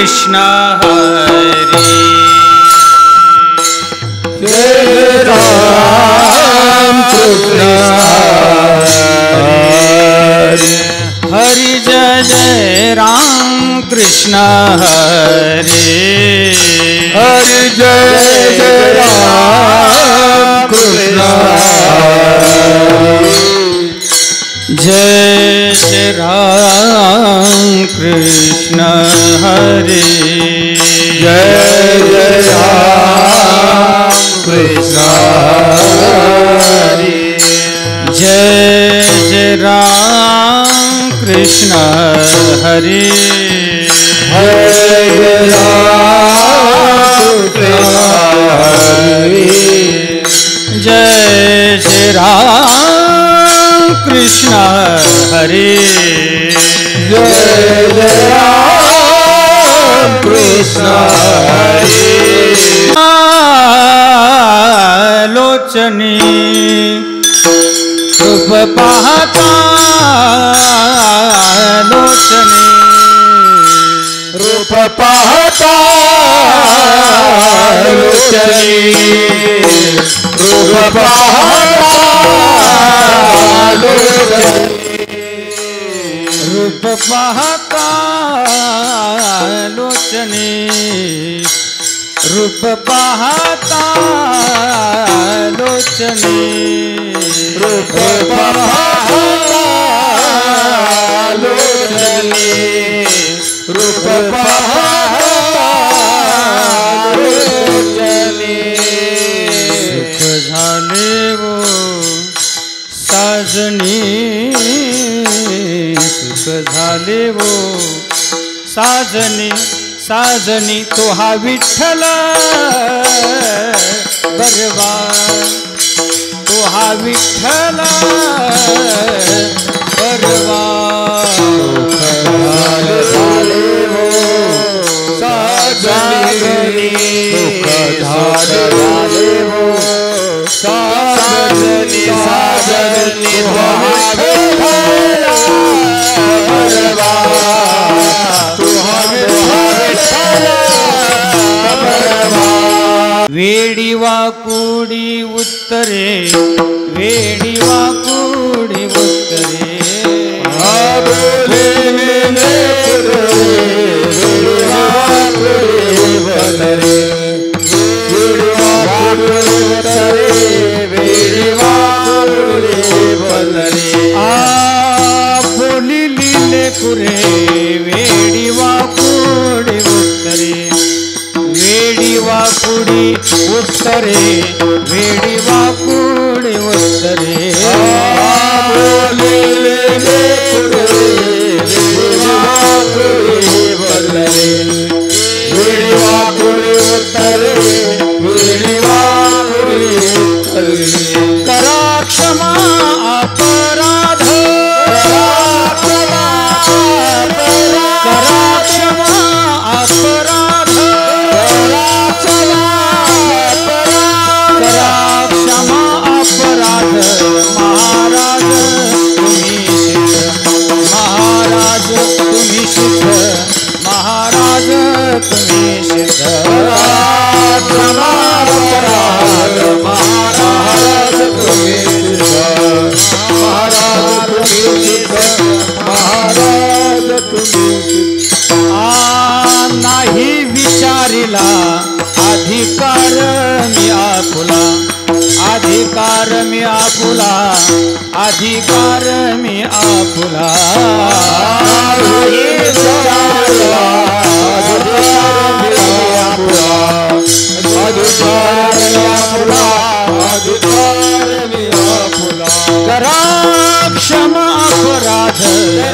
कृष्ण हरे जय राम कृष्ण हरि जय जय राम कृष्ण हरे हरि जय जय राम कृष्ण जय जय राम कृष्ण हरे जय जय राम कृष्ण हरे जय जय राम कृष्ण हरे जय राम कृष्ण हरे जय जय राम कृष्ण हरे जय जय राम कृष्ण हरे लोचनी रूप पाहता लोचनी रूप पाहता लोचनी रूप पाहता लोचनी रूप पाहता लोचनी रूप पाहता लोचनी रूप पाहता लोचनी रूप पाहता लोचनी सुख झाले वो साजनी सुख झाले वो साजनी साजनी तो हा विठ्ठल बरवा तो हा विठ्ठल बरवा झाले हो साजनी दुःख झाले हो साजनी साजनी वेडी वाकुडी उत्तरे वेडी वाकुडी उत्तरे बोले बोली लीले कुरे वेडी वाकुडी उत्तरे वेडी वाकुडी उत्तरे वेडी वाकुडी उत्तरे करा क्षमा अपराध करा क्षमा अपराध करा क्षमा अपराध महाराज तुम्ही सिद्ध महाराज तुम्ही सिद्ध महाराज तुम्ही सिद्ध क्षमा अपराध महाराज तुम्ही महाराज तुम्ही नाही विचारिला अधिकार मी आपुला अधिकार मी आपुला अधिकार मी आपुला करा क्षमा अपराध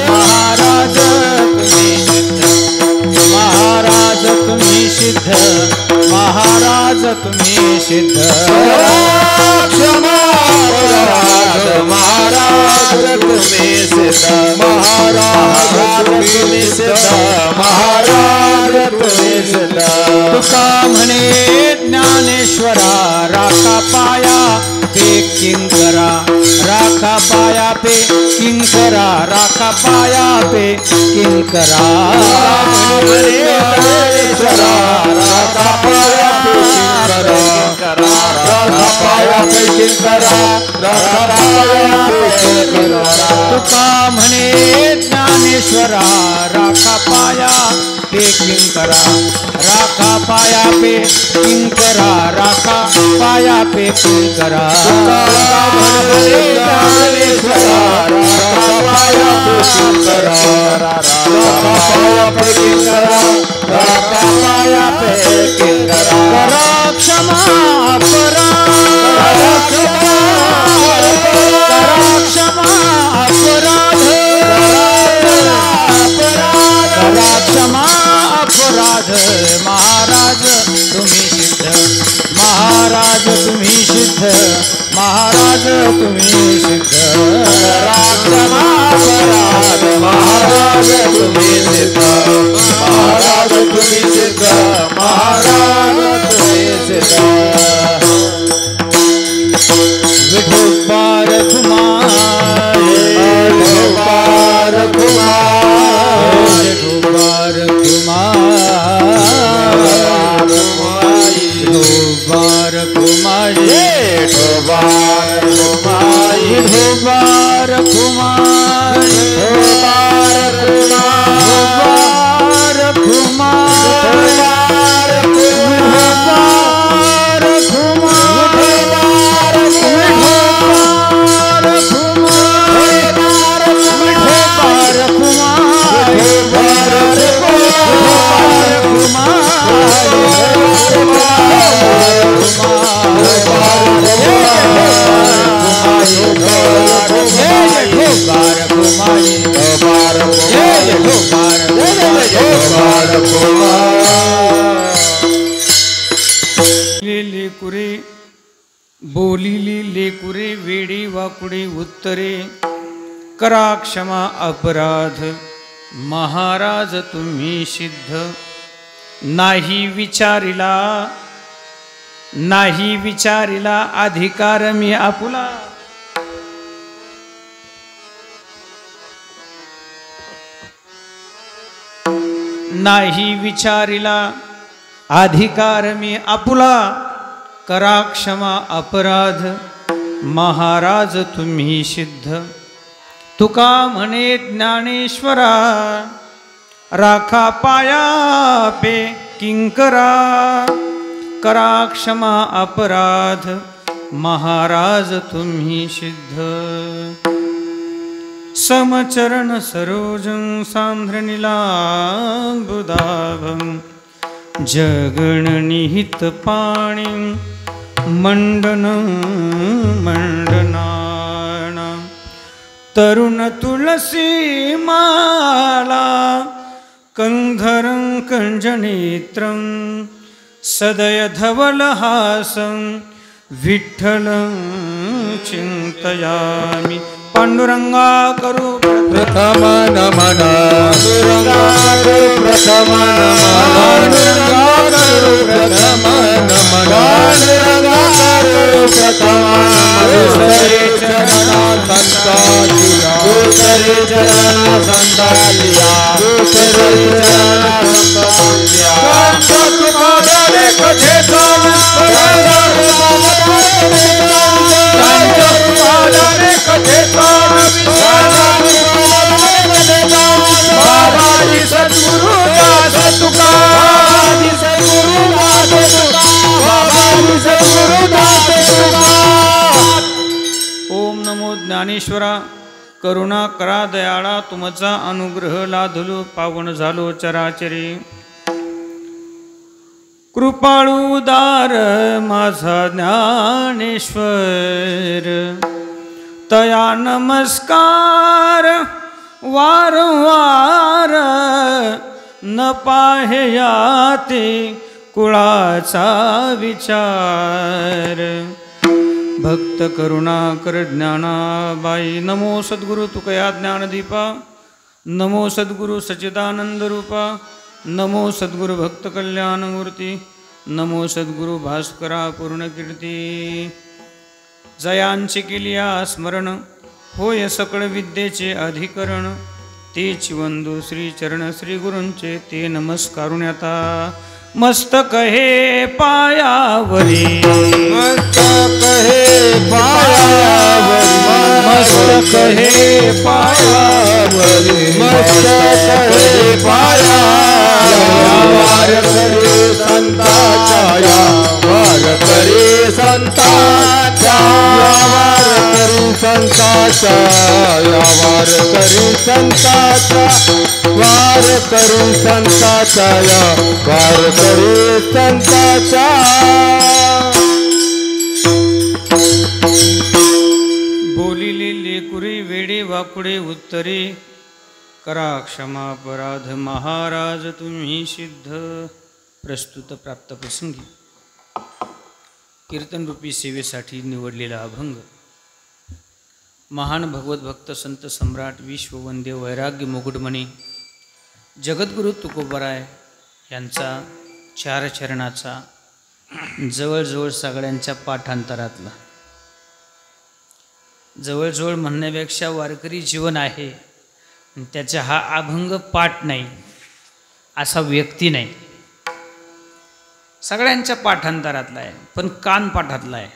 महाराज तुम्ही सिद्ध महाराज तुम्ही सिद्ध महाराज तुम्ही सिद्ध क्षमा अपराध महाराज तुम्ही सिद्ध महाराज तुम्ही सिद्ध महाराज तुम्ही सिद्ध तुका म्हणे ज्ञानेश्वरा राखा पाया पे किंकरा राखा पाया पे किंकरा राखा पाया पे किंकरा तुका म्हणे ज्ञानेश्वरा राखा पाया पे किंकरा राखा पाया पे किंकरा राखा पाया पे किंकरा ज्ञानेश्वरा राखा पाया पे किंकरा राखा पाया पे किंकरा राखा पाया पे किंकरा करा क्षमा अपराध क्षमा अपराध महाराज तुम्ही सिद्ध महाराज तुम्ही सिद्ध महाराज तुम्ही सिद्ध क्षमा अपराध महाराज तुम्ही सिद्ध महाराज तुम्ही सिद्ध महाराज तुम्ही सिद्ध विठोबार कुमार विठोबार कुमार विठोबार कुमार विठोबार कुमार विठोबार कुमार विठोबार कुमार विठोबार कुमार कुमार कुमार लेकुरे बोलिली लेकुरे वेडी वाकुडे उत्तरे करा क्षमा अपराध महाराज तुम्ही सिद्ध नाही विचारिला अधिकार मी आपुला नाही विचारिला अधिकार मी आपुला करा क्षमा अपराध महाराज तुम्ही सिद्ध तुका म्हणे ज्ञानेश्वरा राखा पाया पे किंकरा करा क्षमा अपराध महाराज तुम्ही सिद्ध समचरण सरोजं सांध्रनिलाम्बुदाभं जगणनिहित पाणि मंडनं मंडनानां तरुण तुलसी माला कंधरं कंजनेत्रं सदय धवलहासं विठ्ठलं चिंतयामि पांडुरंगा करू प्रथम नमन प्रथम नमन प्रथम नमन प्रथम दूसरे चरण संतालिया दूसरे चरण संतालिया दूसरे चरण संतालिया ओम नमो ज्ञानेश्वरा करुणा करा दयाळा तुमचा अनुग्रह लाधलो पावन झालो चराचरी कृपाळू उदार माझा ज्ञानेश्वर तया नमस्कार वारंवार न पाहयाते कुळाचा विचार भक्त करुणाकर ज्ञानाबाई नमो सद्गुरु तुकया ज्ञानदीपा नमो सद्गुरु सच्चिदानंद रूपा नमो सद्गुरु भक्त कल्याणमूर्ती नमो सद्गुरु भास्करा पूर्णकीर्ती जयांची केलिया स्मरण होय सकळ विद्येचे अधिकरण तेच वंदू श्री चरण श्री गुरूंचे ते नमस्कारुण्याता मस्तक हे पायावरी मस्तक हे पायावरी मस्तक हे पायावरी मस्तक हे पायावरी वार करे संताचा या वार करे संताचा वार करे संताचा या वार करे संताचा वार करे संताचा या वार करे संताचा बोलिले लेकुरी वेडे वाकुडे उत्तरे करा क्षमा अपराध महाराज तुम्ही सिद्ध. प्रस्तुत प्राप्त प्रसंगी कीर्तनरूपी सेवेसाठी निवडलेला अभंग महान भगवत भक्त संत सम्राट विश्ववंद्य वैराग्य मुकुटमणी जगद्गुरु तुकोबराय यांचा चार चरणाचा जवळजवळ सगळ्यांच्या पाठांतरातला, जवळजवळ म्हणण्यापेक्षा वारकरी जीवन आहे त्याचा हा अभंग पाठ नाही, असा व्यक्ती नाही. सगळ्यांच्या पाठांतरातला आहे पण कान पाठातला आहे,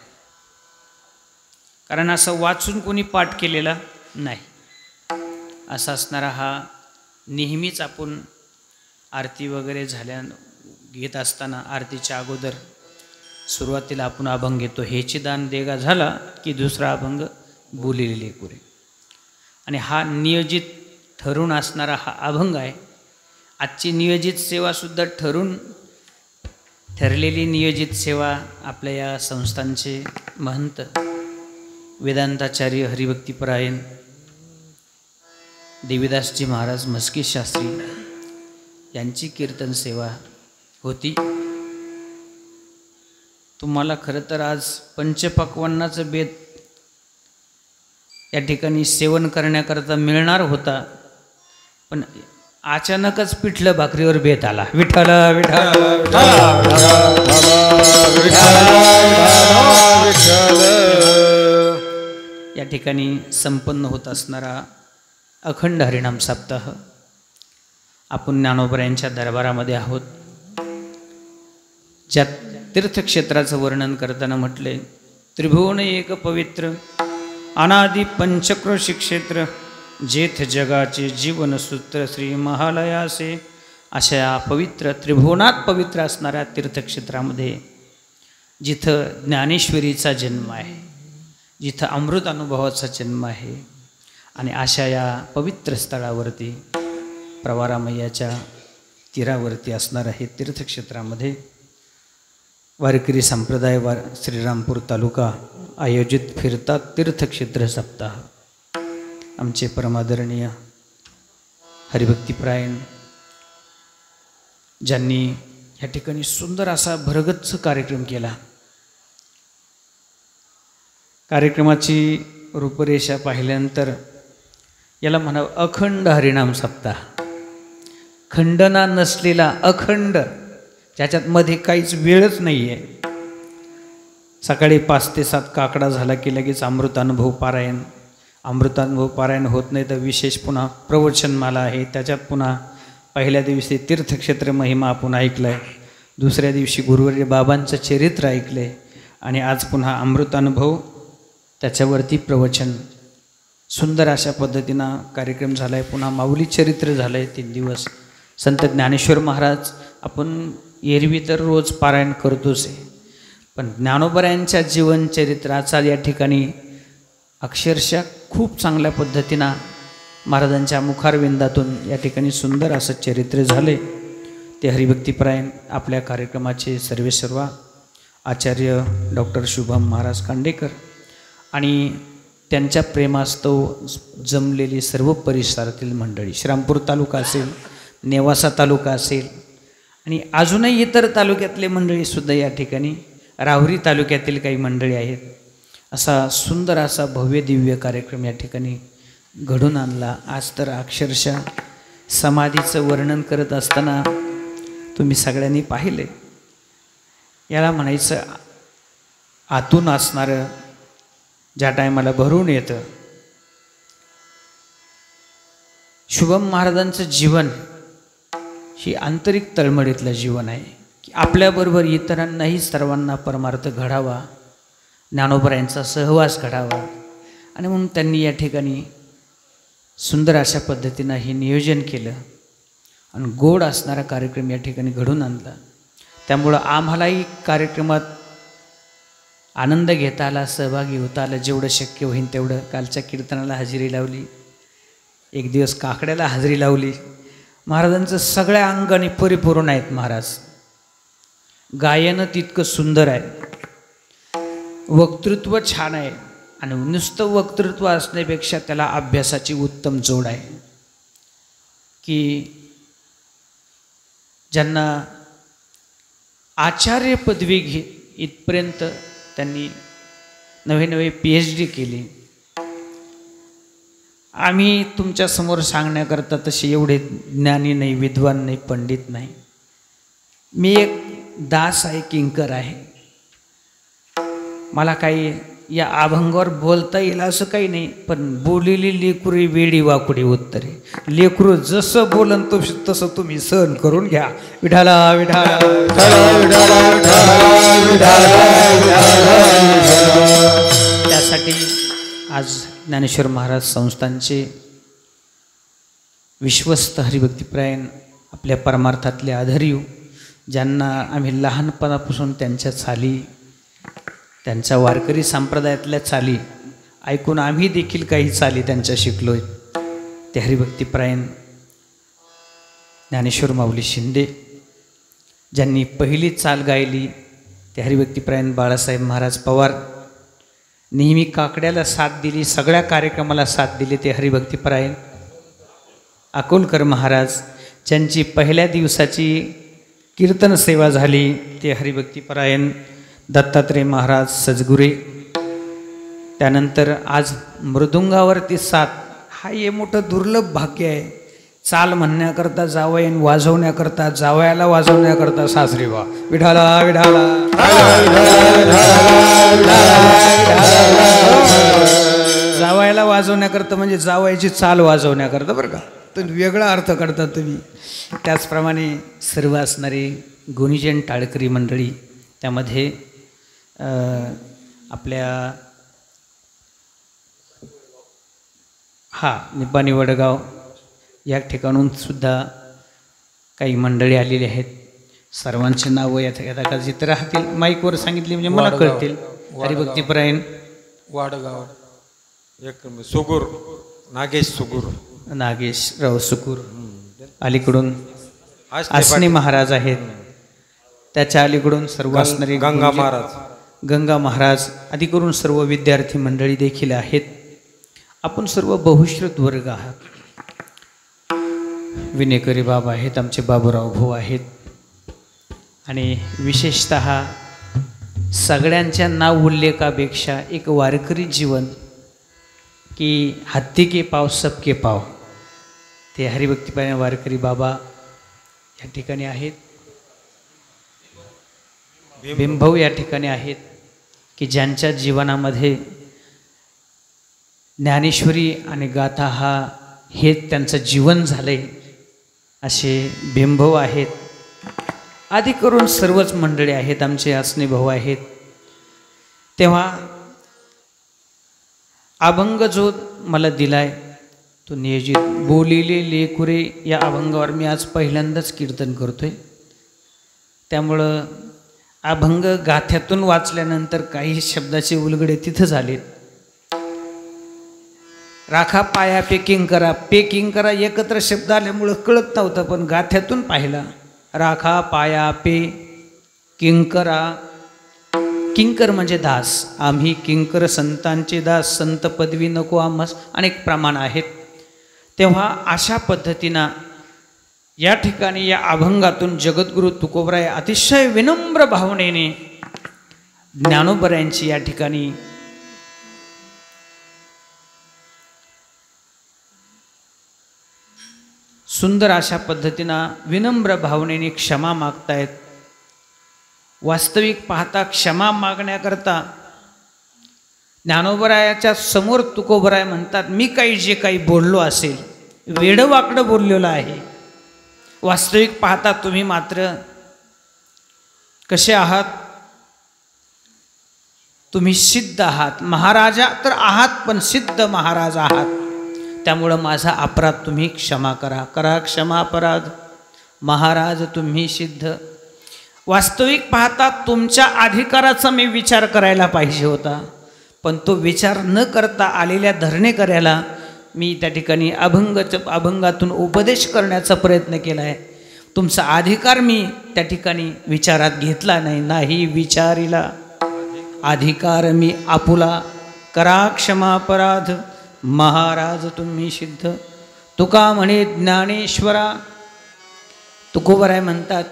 कारण असं वाचून कोणी पाठ केलेला नाही. असा असणारा हा नेहमीच आपण आरती वगैरे झाल्या घेत असताना आरतीच्या अगोदर सुरुवातीला आपण अभंग घेतो. हेचे दान देगा झाला की दुसरा अभंग बोलिले लेकुरे, आणि हा नियोजित ठरून असणारा हा अभंग आहे. आजची नियोजित सेवासुद्धा ठरलेली नियोजित सेवा आपल्या या संस्थांचे महंत वेदांताचार्य हरिभक्तीपरायण देवीदासजी महाराज म्हस्के शास्त्री यांची कीर्तन सेवा होती. तुम्हाला खरं तर आज पंचपक्वान्नाचं बेत या ठिकाणी सेवन करण्याकरता मिळणार होता, पण अचानकच पिठलं भाकरीवर बेत आला. विठ्ठल विठ्ठल या ठिकाणी संपन्न होत असणारा अखंड हरिनाम सप्ताह आपण ज्ञानोबरायांच्या दरबारामध्ये आहोत. ज्या तीर्थक्षेत्राचं वर्णन करताना म्हटले त्रिभुवन एक पवित्र अनादि पंचक्रोशी क्षेत्र जेथ जगाचे जीवनसूत्र श्री महालयासे. अशा पवित्र त्रिभुवनात पवित्र असणाऱ्या तीर्थक्षेत्रामध्ये जिथं ज्ञानेश्वरीचा जन्म आहे, जिथं अमृत अनुभवाचा जन्म आहे, आणि अशा या पवित्र स्थळावरती प्रवारामय्याच्या तीरावरती असणाऱ्या हे तीर्थक्षेत्रामध्ये वारकरी संप्रदाय श्रीरामपूर तालुका आयोजित फिरता तीर्थक्षेत्र सप्ताह आमचे परमादरणीय हरिभक्तीपरायण ज्यांनी या ठिकाणी सुंदर असा भरगच्च कार्यक्रम केला. कार्यक्रमाची रूपरेषा पाहिल्यानंतर याला म्हणावं अखंड हरिनाम सप्ताह. खंडना नसलेला अखंड, ज्याच्यात मध्ये काहीच वेळच नाही आहे. सकाळी 5 ते 7 काकडा झाला की लगेच अमृतानुभव पारायण. अमृतानुभव पारायण होत नाही तर विशेष पुन्हा प्रवचनमाला आहे, त्याच्यात पुन्हा पहिल्या दिवशी तीर्थक्षेत्र महिमा आपण ऐकलं आहे, दुसऱ्या दिवशी गुरुवर्य बाबांचं चरित्र ऐकलं आहे, आणि आज पुन्हा अमृतानुभव त्याच्यावरती प्रवचन. सुंदर अशा पद्धतीनं कार्यक्रम झाला आहे. पुन्हा माऊली चरित्र झालं आहे 3 दिवस. संत ज्ञानेश्वर महाराज आपण एरवी तर रोज पारायण करतोच आहे, पण ज्ञानोबरायांच्या जीवनचरित्राचा या ठिकाणी अक्षरशः खूप चांगल्या पद्धतीनं महाराजांच्या मुखारविंदातून या ठिकाणी सुंदर असं चरित्र झाले. ते हरिभक्तीपरायण आपल्या कार्यक्रमाचे सर्वेसर्वा आचार्य डॉक्टर शुभम महाराज कांडेकर आणि त्यांच्या प्रेमास्तव जमलेली सर्व परिसरातील मंडळी, श्रीरामपूर तालुका असेल, नेवासा तालुका असेल, आणि अजूनही इतर तालुक्यातले मंडळीसुद्धा या ठिकाणी, राहुरी तालुक्यातील काही मंडळी आहेत. असा सुंदर असा भव्य दिव्य कार्यक्रम या ठिकाणी घडून आणला. आज तर अक्षरशः समाधीचं वर्णन करत असताना तुम्ही सगळ्यांनी पाहिले, याला म्हणायचं आतून असणारं ज्या टायमाला भरून येतं. शुभम महाराजांचं जीवन ही आंतरिक तळमळीतलं जीवन आहे की की आपल्याबरोबर इतरांनाही सर्वांना परमार्थ घडावा, ज्ञानोबरायांचा सहवास घडावा, आणि म्हणून त्यांनी या ठिकाणी सुंदर अशा पद्धतीनं हे नियोजन केलं आणि गोड असणारा कार्यक्रम या ठिकाणी घडून आणला. त्यामुळं आम्हालाही कार्यक्रमात आनंद घेता आला, सहभागी होता आला, जेवढं शक्य होईल तेवढं. कालच्या कीर्तनाला हजेरी लावली, एक दिवस काकड्याला हजेरी लावली. महाराजांचं सगळ्या अंगाने परिपूर्ण आहेत महाराज. गायन तितकं सुंदर आहे, वक्तृत्व छान आहे, आणि नुसतं वक्तृत्व असण्यापेक्षा त्याला अभ्यासाची उत्तम जोड आहे. की ज्यांना आचार्य पदवी इथपर्यंत त्यांनी नवे PhD केली. आम्ही तुमच्यासमोर सांगण्याकरता तसे एवढे ज्ञानी नाही, विद्वान नाही, पंडित नाही. मी एक दास आहे, किंकर आहे. मला काही या अभंगावर बोलता येईल असं काही नाही, पण बोलेली लेकरी वेडी वाकुडी उत्तरे. लेकरू जसं बोलन तसं तुम्ही सहन करून घ्या. विठाला विठाला त्यासाठी आज ज्ञानेश्वर महाराज संस्थांचे विश्वस्त हरिभक्तिपरायण आपल्या परमार्थातले आधारीव, ज्यांना आम्ही लहानपणापासून त्यांच्या चाली, त्यांच्या वारकरी संप्रदायातल्या चाली ऐकून आम्ही देखील काही चाली त्यांच्या शिकलो आहेत, ते हरिभक्तिपरायण ज्ञानेश्वर माऊली शिंदे. ज्यांनी पहिली चाल गायली ते हरिभक्तिपरायण बाळासाहेब महाराज पवार. नेहमी काकड्याला साथ दिली, सगळ्या कार्यक्रमाला साथ दिली ते हरिभक्तिपरायण अकोलकर महाराज. ज्यांची पहिल्या दिवसाची कीर्तन सेवा झाली ते हरिभक्तिपरायण दत्तात्रय महाराज सजगुरे. त्यानंतर आज मृदुंगावरती साथ, हा हे मोठं दुर्लभ भाग्य आहे. चाल म्हणण्याकरता जावयान, वाजवण्याकरता जावयाला, वाजवण्याकरता सासरे. वा विठाला विठाला जावयाला वाजवण्याकरता म्हणजे जावयाची चाल वाजवण्याकरता बरं का, तर वेगळा अर्थ करता तुम्ही. त्याचप्रमाणे सर्व असणारे गुणीजन टाळकरी मंडळी, त्यामध्ये आपल्या निपाणी वडगाव या ठिकाणून सुद्धा काही मंडळी आलेली आहेत. सर्वांची नावं यथा कदाचित राहतील, माईकवर सांगितली म्हणजे मला कळतील. हरिभक्तिपरायण वाडगाव एक सुगूर, नागेशराव सुगूर. अलीकडून आसने महाराज आहेत, त्याच्या अलीकडून सर्व असणारे गंगा महाराज, आदी करून सर्व विद्यार्थी मंडळी देखील आहेत. आपण सर्व बहुश्रुत वर्ग आहात. विनेकरी बाबा आहेत, आमचे बाबूराव भाऊ आहेत, आणि विशेषत सगळ्यांच्या नाव उल्लेखापेक्षा एक वारकरी जीवन की हत्ती के पाव सबके पाव, ते हरिभक्तिपरायण वारकरी बाबा या ठिकाणी आहेत. भीमभाऊ या ठिकाणी आहेत, की ज्यांच्या जीवनामध्ये ज्ञानेश्वरी आणि गाथा हे त्यांचं जीवन झाले असे भीमभाऊ आहेत. आदी करून सर्वच मंडळी आहेत, आमचे आसने भाऊ आहेत. तेव्हा अभंग जो मला दिलाय तो नियोजित बोलिले लेकुरे या अभंगावर मी आज पहिल्यांदाच कीर्तन करतोय. त्यामुळं अभंग गाथ्यातून वाचल्यानंतर काही शब्दाचे उलगडे तिथं झाले. राखा पाया पे किंकरा, पे किंकरा एकत्र शब्द आल्यामुळं कळत नव्हतं, पण गाथ्यातून पाहिला राखा पाया पे किंकरा. किंकर म्हणजे दास, आम्ही किंकर संतांचे दास, संत पदवी नको आम्हास, अनेक प्रमाण आहेत. तेव्हा अशा पद्धतीनं या ठिकाणी या अभंगातून जगद्गुरु तुकोबराय अतिशय विनम्र भावनेने ज्ञानोबरायांची या ठिकाणी सुंदर अशा पद्धतीनं विनम्र भावनेने क्षमा मागतायत. वास्तविक पाहता क्षमा मागण्याकरता ज्ञानोबरायाच्या समोर तुकोबराय म्हणतात, मी काही जे काही बोललो असेल वेडं वाकडं बोललेलं आहे. वास्तविक पाहता तुम्ही मात्र कसे आहात? तुम्ही सिद्ध आहात. महाराजा तर आहात, पण सिद्ध महाराज आहात. त्यामुळं माझा अपराध तुम्ही क्षमा करा. करा क्षमा अपराध. महाराज तुम्ही सिद्ध. वास्तविक पाहता तुमच्या अधिकाराचा मी विचार करायला पाहिजे होता, पण तो विचार न करता आलेल्या धरणेकऱ्याला मी त्या ठिकाणी अभंगातून उपदेश करण्याचा प्रयत्न केला आहे. तुमचा अधिकार मी त्या ठिकाणी विचारात घेतला नाही. नाही विचारिला अधिकार मी आपुला. करा क्षमा अपराध. महाराज तुम्ही सिद्ध. तुका म्हणे ज्ञानेश्वरा. तुकोबराय म्हणतात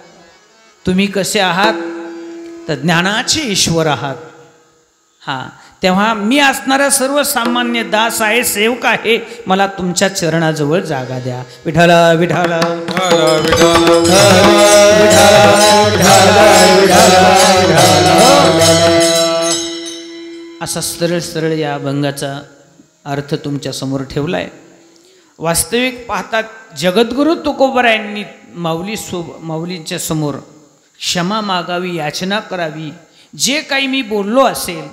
तुम्ही कसे आहात? तर ज्ञानाचे ईश्वर आहात. हां, तेव्हा मी असणारा सर्वसामान्य दास आहे, सेवक आहे. मला तुमच्या चरणाजवळ जागा द्या. विठाला विठाला असा सरळ सरळ या अभंगाचा अर्थ तुमच्या समोर ठेवला आहे. वास्तविक पाहतात जगद्गुरु तुकोबरायांनी माऊलींच्या समोर क्षमा मागावी, याचना करावी. जे काही मी बोललो असेल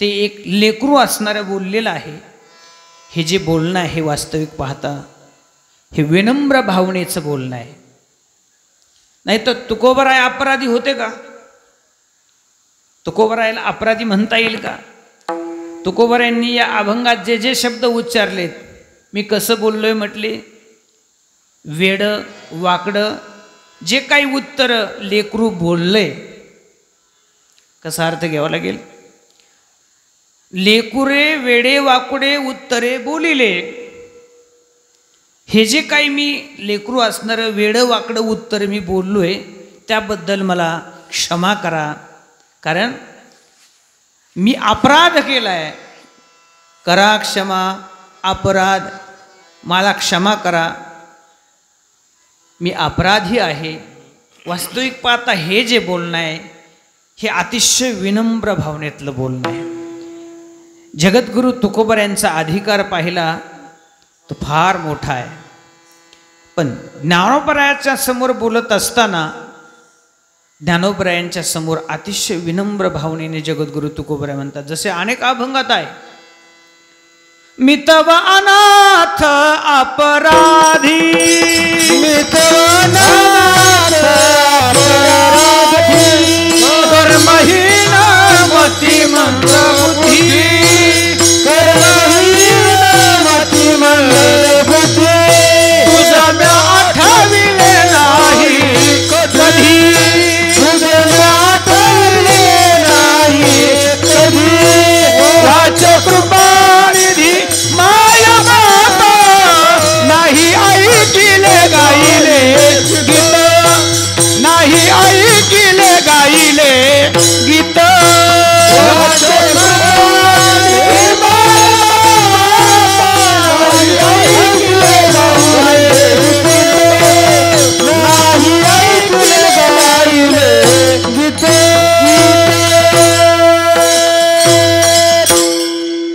ते एक लेकरू असणारं बोललेलं आहे. हे जे बोलणं आहे वास्तविक पाहता हे विनम्र भावनेचं बोलणं आहे. नाही तर तुकोबराय अपराधी होते का? तुकोबरायला अपराधी म्हणता येईल का? तुकोबरायांनी या अभंगात जे जे शब्द उच्चारलेत, मी कसं बोललोय म्हटले, वेडं वाकडं जे काही उत्तर लेकरू बोललंय, कसा अर्थ घ्यावा लागेल? लेकुरे वेडे वाकुडे उत्तरे बोलिले. हे जे काही मी लेकरू असणारं वेडं वाकडं उत्तर मी बोललोय त्याबद्दल मला क्षमा करा, कारण मी अपराध केलाय. करा क्षमा अपराध. मला क्षमा करा, मी अपराधी आहे. वास्तविक पाहता हे जे बोलणं आहे हे अतिशय विनम्र भावनेतलं बोलणं आहे. जगद्गुरु तुकोबरायांचा अधिकार पाहिला तो फार मोठा आहे, पण ज्ञानोबरायाच्या समोर बोलत असताना ज्ञानोबरायांच्या समोर अतिशय विनम्र भावनेने जगद्गुरु तुकोबराय म्हणतात, जसे अनेक अभंगात आहे, मी तव अनाथ अपराधी, मी तव अनाथ अपराधी, कर्महीन मतिमंद बुद्धी, कर्महीन मतिमंद बुद्धी, तुझा म्या आठविले नाही कधी, तुझा म्या आठविले नाही कधी, राजा कृपानिधी माया माता, नाही ऐकिले गाईले गीत, नाही ऐकिले गाईले गीत,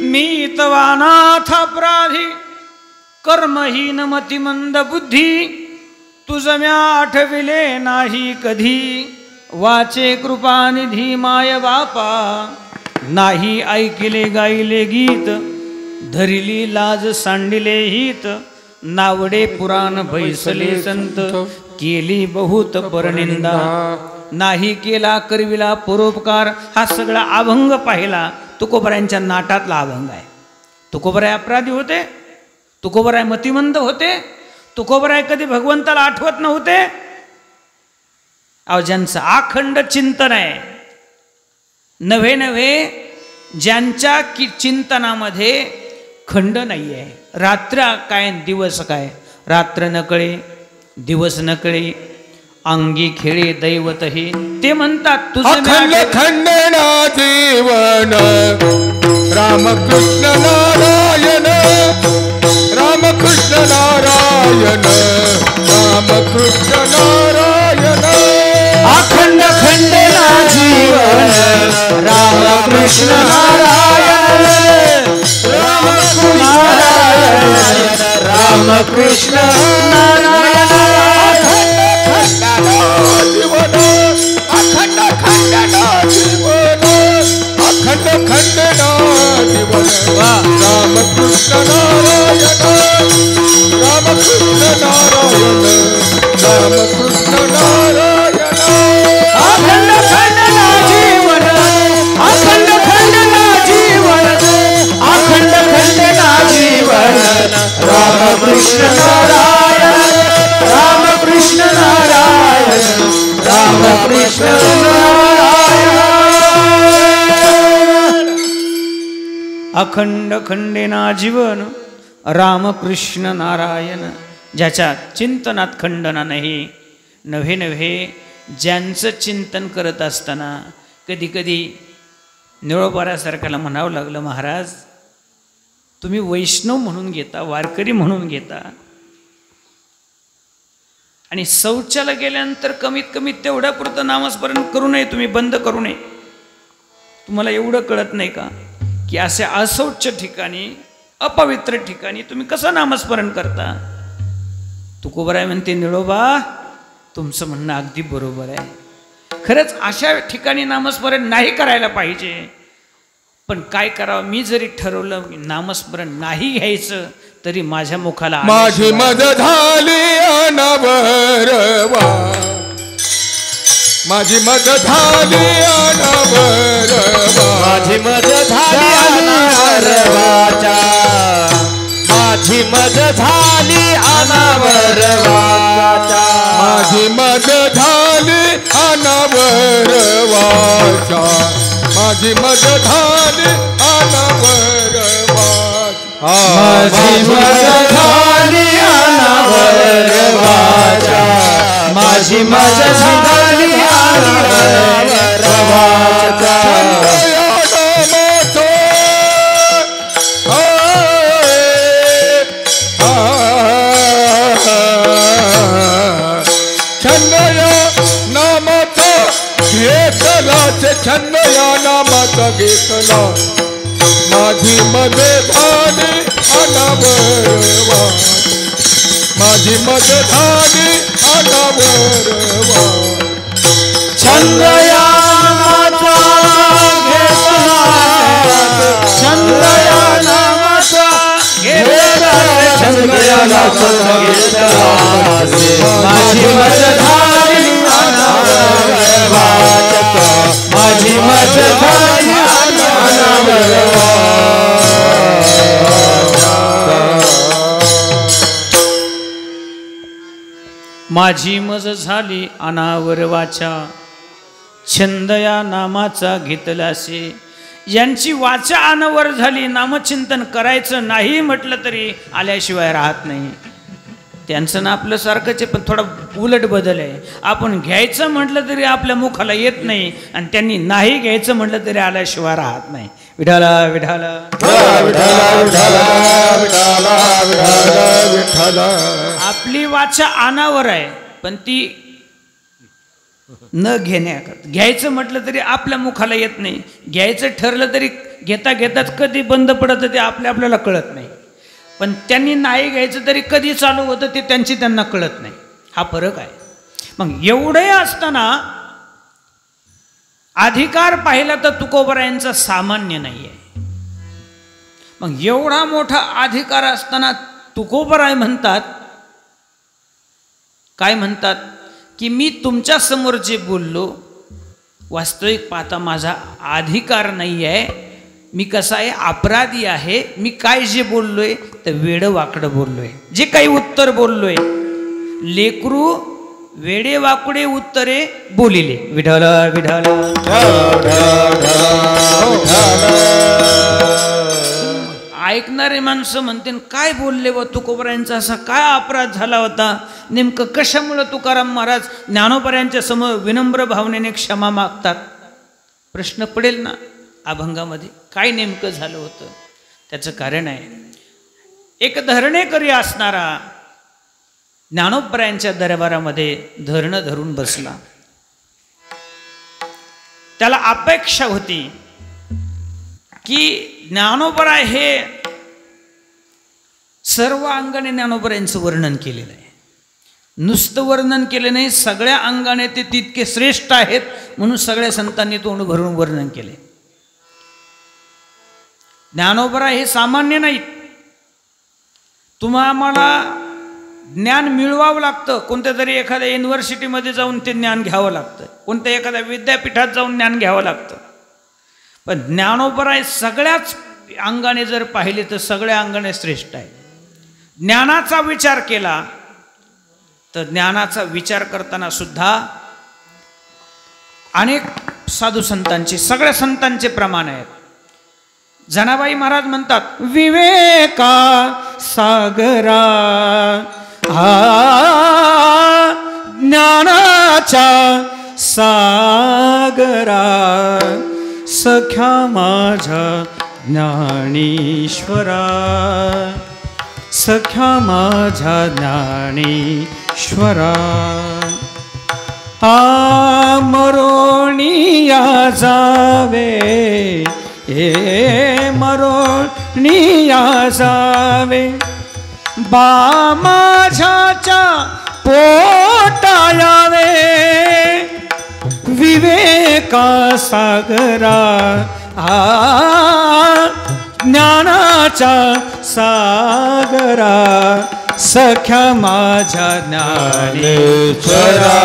मी तवानाथ अपराधी, कर्महीन मतिमंद बुद्धी, तुझ म्या आठविले नाही कधी, वाचे कृपानिधी माय बापा, नाही ऐकिले गायले गीत, धरिली लाज सांडिले हित, नावडे पुराण भैसले संत, केली बहुत परनिंदा, नाही केला करविला परोपकार. हा सगळा अभंग पाहिला तुकोबरायांच्या नाटातला अभंग आहे. तुकोबराय अपराधी होते, तुकोबराय मतिमंद होते, तुकोबराय कधी भगवंताला आठवत नव्हते. अहो, ज्यांचं अखंड चिंतन आहे, नव्हे नव्हे ज्यांच्या चिंतनामध्ये खंड नाही आहे, रात्र काय दिवस काय, रात्र नकळे दिवस नकळे, अंगी खेळे दैवतही, ते म्हणतात तुझं खंडेना जीवन, रामकृष्ण नारायण, रामकृष्ण नारायण, रामकृष्ण नारायण, अखंड खंडेना जीवन, रामकृष्ण नारायण, रामकृष्ण नारायण, रामकृष्ण नारायण, जीवन अखंड खंडेना जीवन रामकृष्ण नारायण. ज्याच्या चिंतनात खंडना नाही. नव्हे नव्हे ज्यांचं चिंतन करत असताना कधी कधी निळोबाऱ्यासारख्याला म्हणावं लागलं, महाराज तुम्ही वैष्णव म्हणून घेता, वारकरी म्हणून घेता, आणि शौचाला गेल्यानंतर कमीत कमी तेवढ्या पुरतं नामस्मरण करू नये, तुम्ही बंद करू नये. तुम्हाला एवढं कळत नाही का की अशा अशौच ठिकाणी, अपवित्र ठिकाणी तुम्ही कसं नामस्मरण करता? तुकोबराय म्हणते, निळोबा तुमचं म्हणणं अगदी बरोबर आहे. खरंच अशा ठिकाणी नामस्मरण नाही करायला पाहिजे. पण काय करावं, मी जरी ठरवलं नामस्मरण नाही घ्यायचं तरी माझ्या मुखाला माझी मद झाली अनवरवा, माझी मद झाली अनवरवा, माझी मद झाली अनावरवाचा, माझी मद झाली अनावरवाचा, माझी मद झाली अनवरवाचा, माझी मद झाली अनवरवाचा, माझी मद झाली अनावरवाचा, माझी मद झाली अनावरवाचा. छंद या नामाचा घेतला, माझी मद झाली अनावरवा, माझी मद झाली अनावरवा. छंद या नामाचा घेतला, छंद या नामाचा घेतला, छंद या नामाचा घेतला, माझी मद झाली अनावरवाचा, माझी मद झाली अनावरवाचा. माझी मज झाली अनावरवाचा, छंद या नामाचा घेतलासे. यांची वाचा अनावर झाली, नामचिंतन करायचं नाही म्हटलं तरी आल्याशिवाय राहत नाही. त्यांचं ना आपलं सारखंच आहे, पण थोडा उलट बदल आहे. आपण घ्यायचं म्हटलं तरी आपल्या मुखाला येत नाही, आणि त्यांनी नाही घ्यायचं म्हटलं तरी आल्याशिवाय राहत नाही. विठाला विठाला आपली वाचा अनावर आहे, पण ती न घेण्याकरता. घ्यायचं म्हटलं तरी आपल्या मुखाला येत नाही. घ्यायचं ठरलं तरी घेता घेताच कधी बंद पडतं ते आपल्याला कळत नाही. पण त्यांनी नाही घ्यायचं तरी कधी चालू होतं ते त्यांना कळत नाही. हा फरक आहे. मग एवढे असताना अधिकार पाहिला तर तुकोबरायांचा सामान्य नाही आहे. मग एवढा मोठा अधिकार असताना तुकोबराय म्हणतात, काय म्हणतात की मी तुमच्या समोर जे बोललो वास्तविक पाहता माझा अधिकार नाही आहे. मी कसा आहे, अपराधी आहे. मी काय जे बोललोय तर वेडं वाकडं बोललोय. जे काही उत्तर बोललोय, लेकरू वेडे वाकडे उत्तरे बोलिले. विठाला विठाला ऐकणारे माणसं म्हणते, काय बोलले व तुकोबरायांचा असा काय अपराध झाला होता, नेमकं कशामुळं तुकाराम महाराज ज्ञानोबरायांच्या समोर विनम्र भावनेने क्षमा मागतात? प्रश्न पडेल ना अभंगामध्ये, काय नेमकं झालं होतं? त्याचं कारण आहे, एक धरणेकरी असणारा ज्ञानोबरायांच्या दरबारामध्ये धरणं धरून बसला. त्याला अपेक्षा होती की ज्ञानोबराय हे सर्व अंगाने ज्ञानोबरायांचं वर्णन केलेलं आहे. नुसतं वर्णन केलं नाही, सगळ्या अंगाने ते तितके श्रेष्ठ आहेत म्हणून सगळ्या संतांनी तोंड भरून वर्णन केले. ज्ञानोबराय हे सामान्य नाहीत. तुम्हाला ज्ञान मिळवावं लागतं. कोणत्या तरी एखाद्या युनिव्हर्सिटीमध्ये जाऊन ते ज्ञान घ्यावं लागतं, कोणत्या एखाद्या विद्यापीठात जाऊन ज्ञान घ्यावं लागतं. पण ज्ञानोबराय सगळ्याच अंगाने जर पाहिले तर सगळ्या अंगाने श्रेष्ठ आहे. ज्ञानाचा विचार केला तर ज्ञानाचा विचार करताना सुद्धा अनेक साधू संतांचे, सगळ्या संतांचे प्रमाण आहेत. जनाबाई महाराज म्हणतात, विवेका सागरा ज्ञानाच्या सागरा सख्या माझ्या ज्ञानेश्वरा, सख्या माझ्या ज्ञानेश्वरा. मरोणिया जावे मरोणिया जावे बा माझ्याच्या पोटायावे विवेका सागरा ज्ञानाच्या सागरा सख्या माझ्या ज्ञानेश्वरा,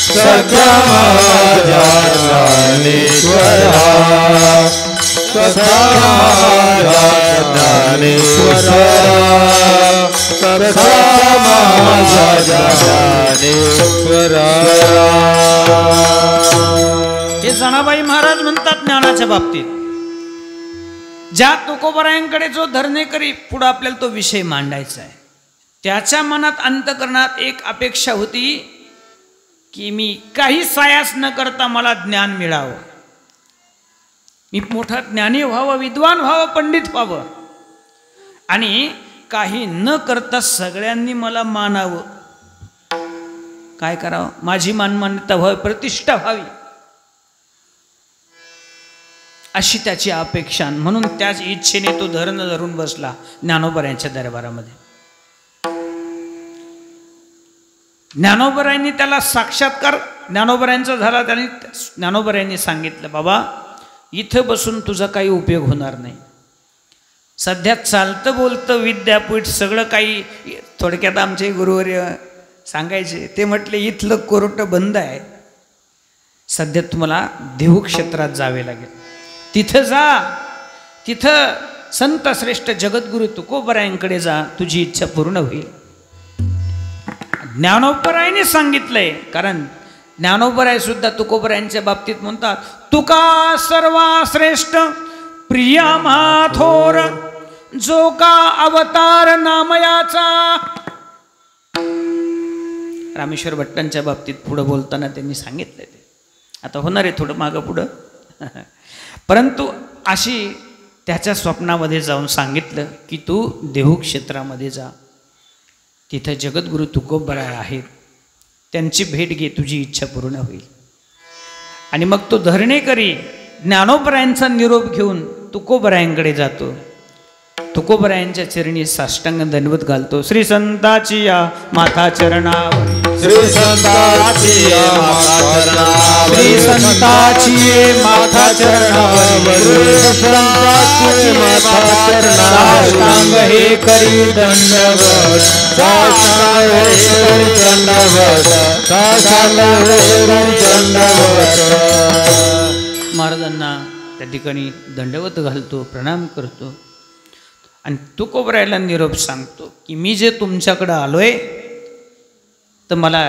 सख्या माझ्या ज्ञानेश्वरा, सख्या माझ्या ज्ञानेश्वरा, सख्या माझ्या ज्ञानेश्वरा. हे जनाबाई महाराज म्हणतात ज्ञानाच्या बाबतीत. ज्या तुकोबरायांकडे जो धरणेकरी पुढं आपल्याला तो विषय मांडायचा आहे, त्याच्या मनात अंतःकरणात एक अपेक्षा होती की मी काही सायास न करता मला ज्ञान मिळावं, मी मोठा ज्ञानी व्हावं, विद्वान व्हावं, पंडित व्हावं आणि काही न करता सगळ्यांनी मला मानावं. काय करावं? माझी मानमान्यता व्हावी, प्रतिष्ठा व्हावी, अशी त्याची अपेक्षा. म्हणून त्याच इच्छेने तो धरण धरून बसला ज्ञानोबरायांच्या दरबारामध्ये. ज्ञानोबरायांनी त्याला साक्षात्कार ज्ञानोबरायांचा झाला. त्यांनी ज्ञानोबरायांनी सांगितलं, बाबा इथं बसून तुझा काही उपयोग होणार नाही. सध्या चालतं बोलतं विद्यापीठ सगळं काही. थोडक्यात आमचे गुरुवर्य सांगायचे, ते म्हटले इथलं कोर्ट बंद आहे, सध्या तुम्हाला देहू क्षेत्रात जावे लागेल. तिथं जा, तिथं संत श्रेष्ठ जगद्गुरु तुकोबरायांकडे जा, तुझी इच्छा पूर्ण होईल. ज्ञानोबरायांनी सांगितलंय, कारण ज्ञानोबराय सुद्धा तुकोबरायांच्या बाबतीत म्हणतात, तुका सर्वा श्रेष्ठ प्रिया माथोर जो का अवतार नामयाचा. रामेश्वर भट्टांच्या बाबतीत पुढं बोलताना त्यांनी सांगितलंय. ते आता होणार आहे थोडं मागं पुढं, परंतु अशी त्याच्या स्वप्नामध्ये जाऊन सांगितलं की तू देहू क्षेत्रामध्ये जा, तिथं जगद्गुरु तुकोबराय आहेत, त्यांची भेट घे, तुझी इच्छा पूर्ण होईल. आणि मग तो धरणेकरी ज्ञानोबरायांचा निरोप घेऊन तुकोबरायांकडे जातो. तुकोबरायांच्या चरणी साष्टांग दंडवत घालतो. श्री संताची या माथा चरणावरी, श्री संताची माथा चरणावरी, श्री संताची माथा चरणावरी, श्री संताची माथा चरणावरी, साष्टांग हे करी दंडवत, साष्टांग हे करी दंडवत, साष्टांग हे करी दंडवत. महाराजांना त्या ठिकाणी दंडवत घालतो, प्रणाम करतो आणि तुकोबरायला निरोप सांगतो की मी जे तुमच्याकडं आलोय तर मला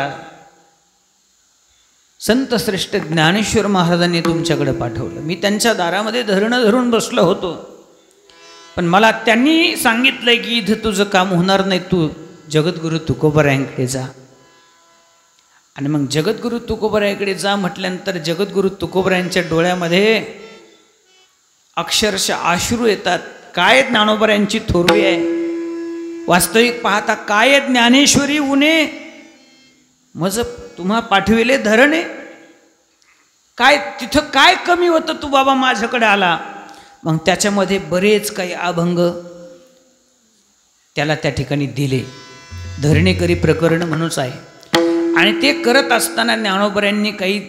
संत श्रेष्ठ ज्ञानेश्वर महाराजांनी तुमच्याकडे पाठवलं. मी त्यांच्या दारामध्ये धरणं धरून बसलो होतो, पण मला त्यांनी सांगितलंय की इथं तुझं काम होणार नाही, तू जगद्गुरु तुकोबरायांकडे जा. आणि मग जगद्गुरु तुकोबरायांकडे जा म्हटल्यानंतर जगद्गुरु तुकोबरायांच्या डोळ्यामध्ये अक्षरशः अश्रू येतात. काय ज्ञानोबरायांची थोरवी आहे, वास्तविक पाहता काय ज्ञानेश्वरी उणे मज तुम्हा पाठविले धरणे. काय तिथं काय कमी होतं तू बाबा माझ्याकडे आला. मग त्याच्यामध्ये बरेच काही अभंग त्याला त्या ठिकाणी दिले. धरणेकरी प्रकरण म्हणूनच आहे. आणि ते करत असताना ज्ञानोबरायांनी काही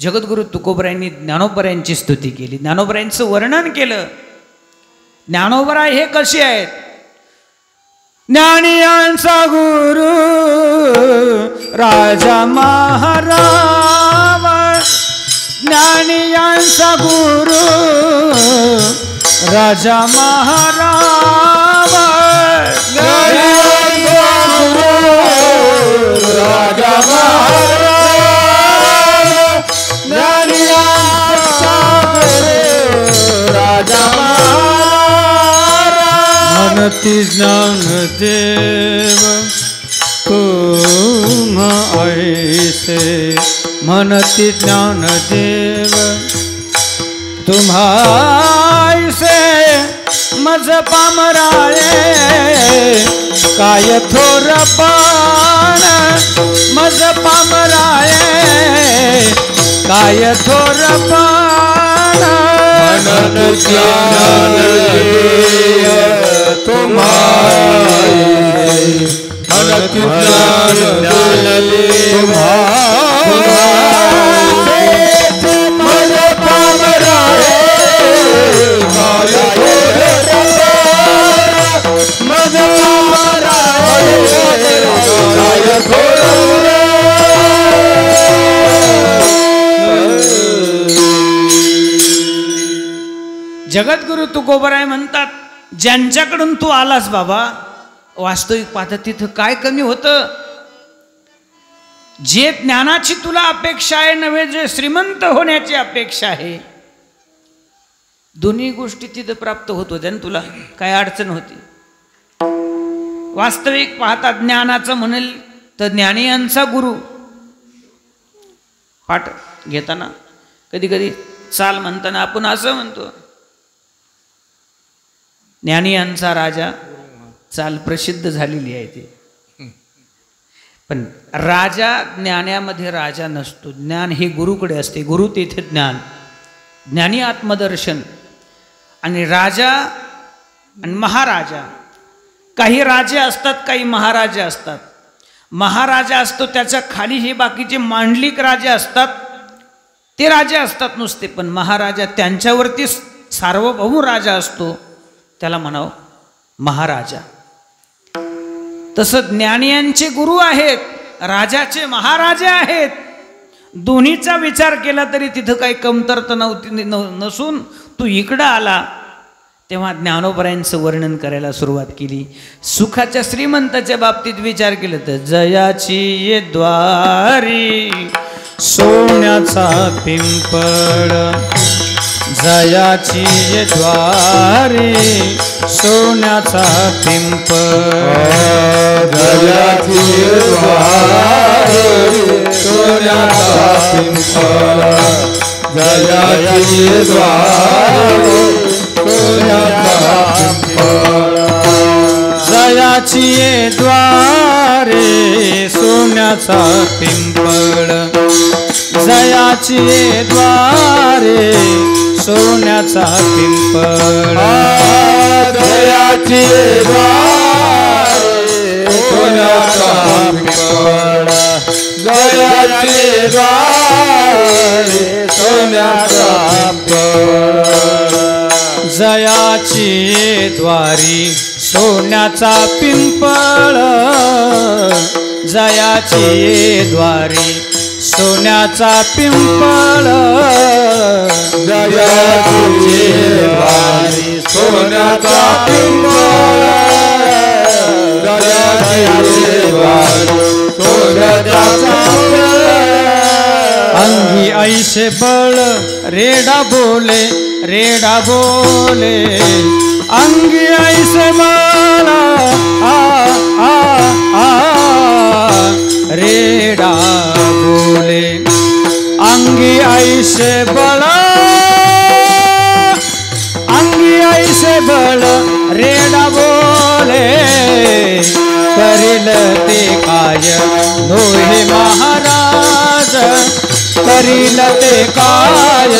जगद्गुरु तुकोबरायांनी ज्ञानोबरायांची स्तुती केली, ज्ञानोबरायांचं वर्णन केलं. ज्ञानोबराय हे कसे आहेत, ज्ञानियांचा गुरु राजा महाराज, ज्ञानियांचा गुरु राजा महाराज, ज्ञानियांचा गुरु राजा महाराज, ज्ञानियांचा गुरु म्हणती ज्ञानदेव तुम ऐसे, म्हणती ज्ञानदेव तुम्हासे मज पामराळे, काय थोरपण मज पामराळे, काय थोरपण मनत ज्ञानदेव तुम्हारे, मनत ज्ञानदेव तुम्हारे, मज पामराळे, काय थोरपण मज पामराळे, काय थोरपण. जगद्गुरु तुकोबराय म्हणतात, ज्यांच्याकडून तू आलास बाबा, वास्तविक पाहता तिथं काय कमी होतं? जे ज्ञानाची तुला अपेक्षा आहे नव्हे, जे श्रीमंत होण्याची अपेक्षा आहे, दोन्ही गोष्टी तिथं प्राप्त होत होत्या ना. तुला काय अडचण होती? वास्तविक पाहता ज्ञानाचं म्हणेल तर ज्ञानी यांचा गुरु. पाठ घेताना कधी कधी चाल म्हणताना आपण असं म्हणतो, ज्ञानी यांचा राजा, चाल प्रसिद्ध झालेली आहे ती. पण राजा ज्ञानामध्ये राजा नसतो. ज्ञान हे गुरुकडे असते. गुरु तेथे ज्ञान, ज्ञानी आत्मदर्शन. आणि राजा आणि महाराजा, काही राजे असतात, काही महाराजे असतात. महाराजा असतो त्याच्या खाली हे बाकीचे मांडलिक राजे असतात, ते राजे असतात नुसते. पण महाराजा त्यांच्यावरती सार्वभौम राजा असतो, त्याला म्हणावं महाराजा. तसं ज्ञानियांचे गुरु आहेत, राजाचे महाराजे आहेत. दोन्हीचा विचार केला तरी तिथं काही कमतरता नव्हती नसून तू इकडं आला तेव्हा ज्ञानोबरायांचं वर्णन करायला सुरुवात केली. सुखाच्या श्रीमंताच्या बाबतीत विचार केला तर जयाची ये द्वारी सोन्याचा पिंपळ, जयाची ये द्वारी सोन्याचा पिंपळ, जयाची द्वारी सोन्याचा पिंपळ, जयाची द्वारी सोन्याचा पिंपळ, जयाची ये द्वारे सोन्याचा पिंपळ, जयाची ये द्वारे सोन्याचा पिंपळ, जयाची द्वारे सोन्याचा पिंपळ, जयाची द्वारे सोन्याचा पिंपळ, जयाची द्वारी सोन्याचा पिंपळ, जयाची द्वारी सोन्याचा पिंपळ, जयाची द्वारी सोन्याचा पिंपळ, जयाची द्वारी सोन्याचा पिंपळ. अंगी ऐसे बळ रेडा बोले, रेडा बोले, अंगी ऐसे बळ आ आ आ रेडा बोले, अंगी ऐसे बळ, अंगी ऐसे बळ रेडा बोले, करील ते काय दोहे महाराज, करील ते काय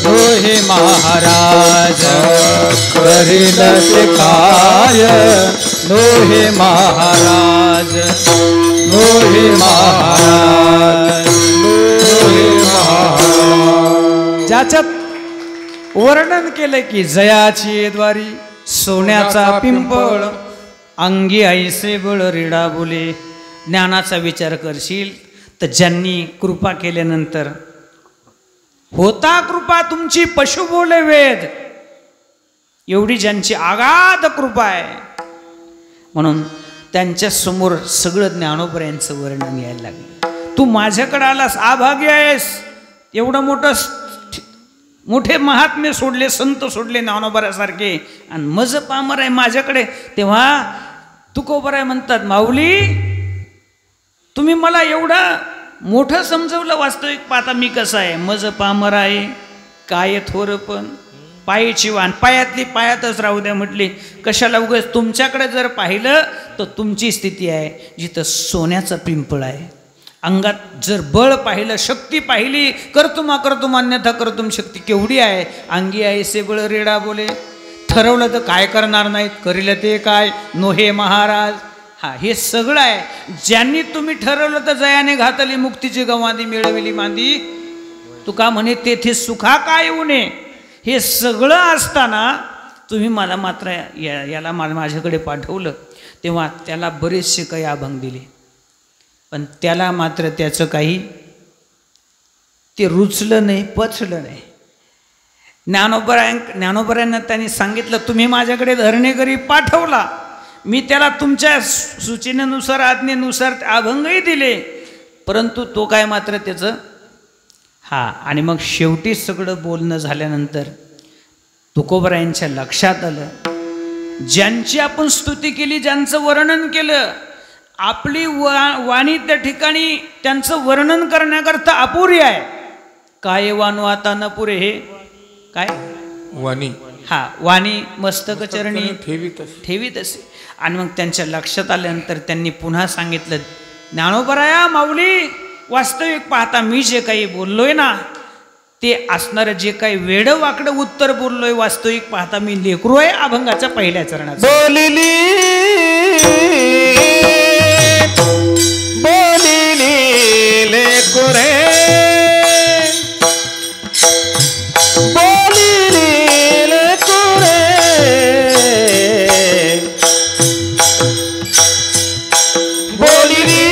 दोहे महाराज, करील ते काय दोहे महाराज, दोहे महाराज, दोहे महाराज. ज्याच्यात वर्णन केलं की जयाची द्वारी सोन्याचा पिंपळ, अंगी ऐसे बळ रेडा बोले. ज्ञानाचा विचार करशील तर ज्यांनी कृपा केल्यानंतर होता कृपा तुमची पशु बोले वेद, एवढी ज्यांची आगाध कृपा आहे म्हणून त्यांच्या समोर सगळं ज्ञानोबरायांचं वर्णन यायला लागलं. तू माझ्याकडे आलास, अभागी आहेस, एवढं मोठं मोठे महात्मे सोडले, संत सोडले ज्ञानोबाऱ्यासारखे, आणि मज पामर आहे माझ्याकडे. तेव्हा तुकोबराय म्हणतात, माऊली तुम्ही मला एवढं मोठं समजवलं, वास्तविक पाहता मी कसं आहे, मज पामर आहे, काय थोर पण पायाची वाण, पायातली पायातच राहू द्या म्हटली. कशाला उगाच तुमच्याकडे जर पाहिलं तर तुमची स्थिती आहे जिथं सोन्याचा पिंपळ आहे. अंगात जर बळ पाहिलं, शक्ती पाहिली, कर्तुमा अन्यथा कर्तुम शक्ती केवढी आहे. अंगी आहे से बळ रेडा बोले, ठरवलं तर काय करणार नाहीत, करील ते काय नोहे महाराज. हा, हे सगळं आहे. ज्यांनी तुम्ही ठरवलं तर जयाने घातली, मुक्तीची गवांधी मिळविली मांदी. तुका म्हणे तेथे सुखा काय उणे. हे सगळं असताना तुम्ही मला मात्र याला माझ्याकडे पाठवलं. तेव्हा त्याला बरेचसे काही अभंग दिले, पण त्याला मात्र त्याचं काही ते रुचलं नाही, पचलं नाही. ज्ञानोबरायांना त्यांनी सांगितलं, तुम्ही माझ्याकडे धरणेकरी पाठवला, मी त्याला तुमच्या सूचनेनुसार आज्ञेनुसार अभंगही दिले, परंतु तो काय मात्र त्याचं. हा, आणि मग शेवटी सगळं बोलणं झाल्यानंतर तुकोबरायांच्या लक्षात आलं, ज्यांची आपण स्तुती केली, ज्यांचं वर्णन केलं, आपली वाणी त्या ठिकाणी त्यांचं वर्णन करण्याकरता अपुरी आहे. काय वाणू आता न पुरे, हे काय वाणी, हा वाणी मस्तक चरणी ठेवीत असे. आणि मग त्यांच्या लक्षात आल्यानंतर त्यांनी पुन्हा सांगितलं, ज्ञानोबराया माऊली वास्तविक पाहता मी जे काही बोललोय ना, ते असणारं जे काही वेडं वाकडं उत्तर बोललोय, वास्तविक पाहता मी लेकरू आहे अभंगाच्या पहिल्या चरणात. बोलिली लेकरू रे, बोलिली लेकरू रे, बोलिली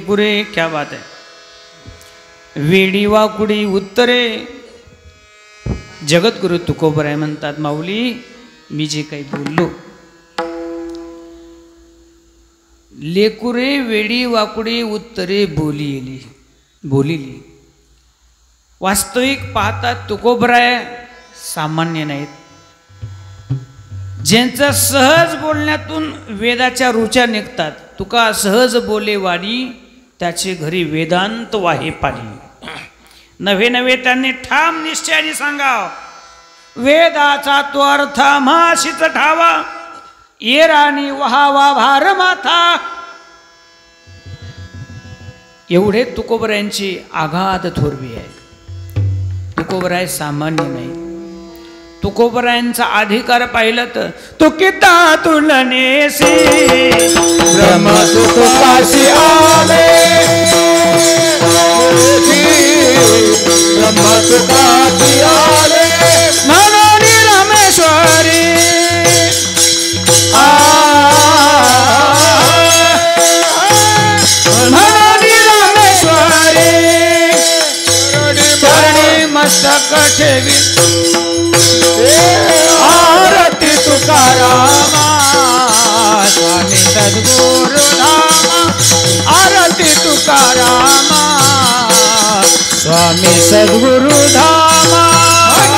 गुरे, क्या बात है. वेडी वाकुडी उत्तरे. जगद्गुरु तुकोबराय म्हणतात, माऊली मी जे काही बोललो, लेकुरे वेडी वाकुडी उत्तरे बोलिली. वास्तविक पाहता तुकोबराय सामान्य नाहीत, ज्यांचा सहज बोलण्यातून वेदाच्या रुचा निघतात, तुका सहज बोले वाणी त्याचे घरी वेदांत वाहे पाणी. नवे नवे त्यांनी ठाम निश्चयाने सांगाव, वेदाचा तो अर्थ माशीच ठावा, येराणी वहावा भार माथा. एवढे तुकोबरायांची आघात थोरवी आहे. तुकोबराय सामान्य नाही. तुकोबरायांचा अधिकार पाहिलं तर तुकिता तुलनेसी ब्रह्म सुख काशी आले, ब्रह्म सुखाची आले, म्हणून रामेश्वरी म्हणून रामेश्वरी चरणी मस्तक ठेवी आरती तुकारामा, स्वामी सद्गुरु धामा. आरती तुकारामा स्वामी सद्गुरु धामा.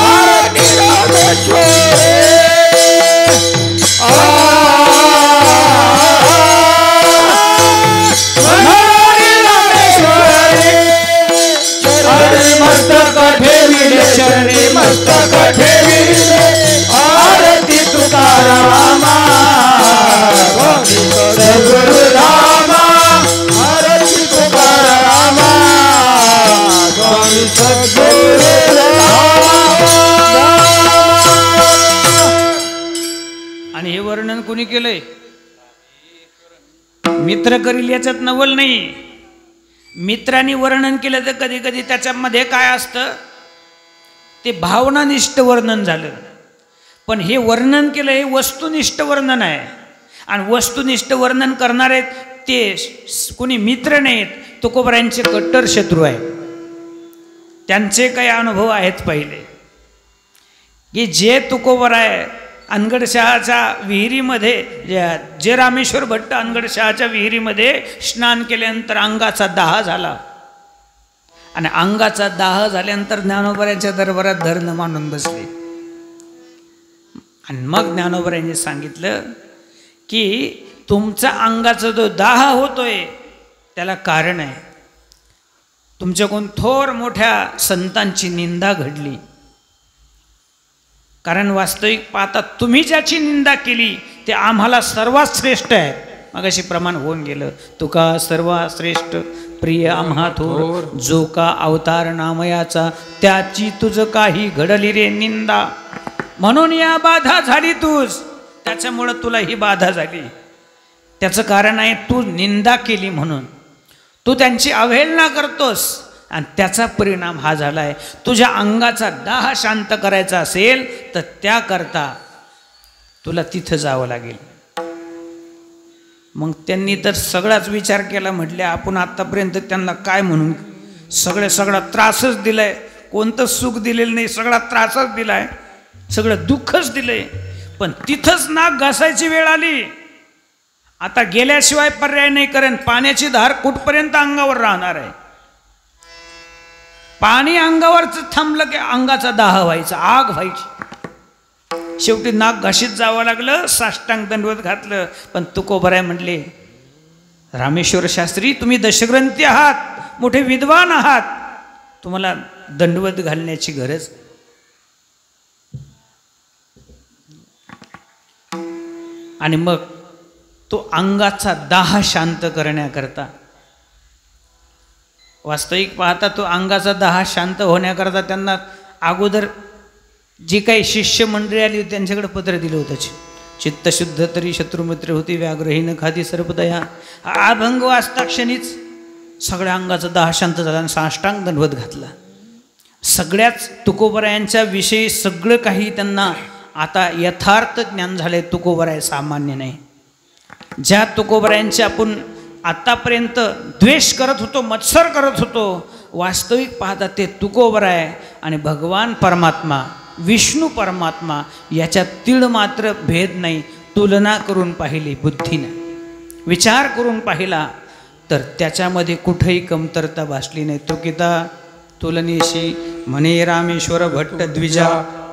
आरती रामेश्वरी, मस्तक ठेविले, चरणी मस्तक ठेविले, आरती तुकारामा सद्गुरु रामा. आरती तुकारामा स्वामी सद्गुरु रामा. आणि हे वर्णन कोणी केलंय? मित्र करील याच्यात नवल नाही. मित्रांनी वर्णन केलं तर कधी कधी त्याच्यामध्ये काय असतं ते भावनानिष्ठ वर्णन झालं. पण हे वर्णन केलं हे वस्तुनिष्ठ वर्णन आहे. आणि वस्तुनिष्ठ वर्णन करणारे ते कोणी मित्र नाहीत, तुकोबरायांचे कट्टर शत्रू आहेत. त्यांचे काही अनुभव आहेत पहिले की जे तुकोबराय अनगडशहाच्या विहिरीमध्ये, जे रामेश्वर भट्ट अनगडशहाच्या विहिरीमध्ये स्नान केल्यानंतर अंगाचा दाह झाला. आणि अंगाचा दाह झाल्यानंतर ज्ञानोबरायांच्या दरबारात धरणं मांडून बसले. आणि मग ज्ञानोबरायांनी सांगितलं की तुमचा अंगाचा जो दाह होतोय त्याला कारण आहे. तुमच्याकडून थोर मोठ्या संतांची निंदा घडली. कारण वास्तविक पाहता तुम्ही ज्याची निंदा केली ते आम्हाला सर्वात श्रेष्ठ आहे. मग अशी प्रमाण होऊन गेलं. तुका सर्वात श्रेष्ठ प्रिय आम्हा थोर, जो का अवतार नामयाचा त्याची तुझ काही घडली रे निंदा. म्हणून या बाधा झाली तुझ, त्याच्यामुळं तुला ही बाधा झाली. त्याचं कारण आहे तू निंदा केली म्हणून. तू त्यांची अवहेलना करतोस आणि त्याचा परिणाम हा झाला आहे. तुझ्या अंगाचा दाह शांत करायचा असेल तर त्याकरता तुला तिथं जावं लागेल. मग त्यांनी तर सगळाच विचार केला. म्हटले आपण आत्तापर्यंत त्यांना काय म्हणून सगळा त्रासच दिलाय. कोणतं सुख दिलेलं नाही, सगळा त्रासच दिलाय, सगळं दुःखच दिलंय. पण तिथंच नाक घासायची वेळ आली. आता गेल्याशिवाय पर्याय नाही. कारण पाण्याची धार कुठपर्यंत अंगावर राहणार आहे. पाणी अंगावरच थांबलं की अंगाचा दाह व्हायचा, आग व्हायची. शेवटी नाक घाशीत जावं लागलं, साष्टांग दंडवत घातलं. पण तुकोबराय म्हटले, रामेश्वर शास्त्री तुम्ही दशग्रंथी आहात, मोठे विद्वान आहात, तुम्हाला दंडवत घालण्याची गरज. आणि मग तो अंगाचा दाह शांत करण्याकरता, वास्तविक पाहता तो अंगाचा दाह शांत होण्याकरता त्यांना अगोदर जी काही शिष्य मंडळी आली होती त्यांच्याकडे पत्र दिलं होतं. चित्तशुद्ध तरी शत्रुमित्र होती, व्याघ्रहीन खाती सर्पदया. अभंग वाचता क्षणीच सगळ्या अंगाचा दाह शांत झाला आणि साष्टांग दंडवत घातला. सगळ्याच तुकोबरायांच्या विषयी सगळं काही त्यांना आता यथार्थ ज्ञान झाले. तुकोबराय सामान्य नाही. ज्या तुकोबरायांचे आपण आत्तापर्यंत द्वेष करत होतो, मत्सर करत होतो, वास्तविक पाहता ते तुकोबराय आणि भगवान परमात्मा, विष्णू परमात्मा याच्यात तीळ मात्र भेद नाही. तुलना करून पाहिली बुद्धीने, विचार करून पाहिला तर त्याच्यामध्ये कुठेही कमतरता भासली नाही. तुकिता तुलनेशी म्हणे रामेश्वर भट्ट द्विजा,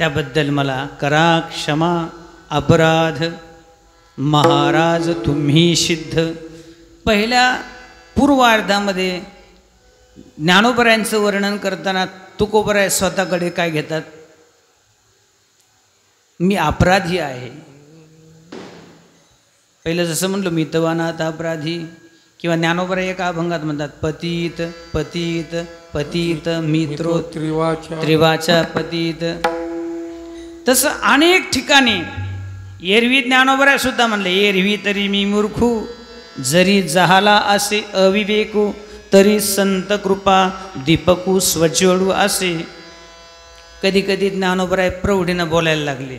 त्याबद्दल मला करा क्षमा अपराध महाराज तुम्ही सिद्ध. पहिल्या पूर्वार्धामध्ये ज्ञानोबरायांचं वर्णन करताना तुकोबराय स्वतःकडे काय घेतात, मी अपराधी आहे. पहिलं जसं म्हणलो मी तवानात अपराधी, किंवा ज्ञानोबराय एका अभंगात म्हणतात पतित पतित पतित मित्रो त्रिवाचा पतित. तसं अनेक ठिकाणी एरवी ज्ञानोबराय सुद्धा म्हणले, एरवी तरी मी मूर्खू जरी जहाला असे अविवेकू तरी संत कृपा दीपकू स्वज्वळू असे. कधी कधी ज्ञानोबराय प्रौढीनं बोलायला लागले.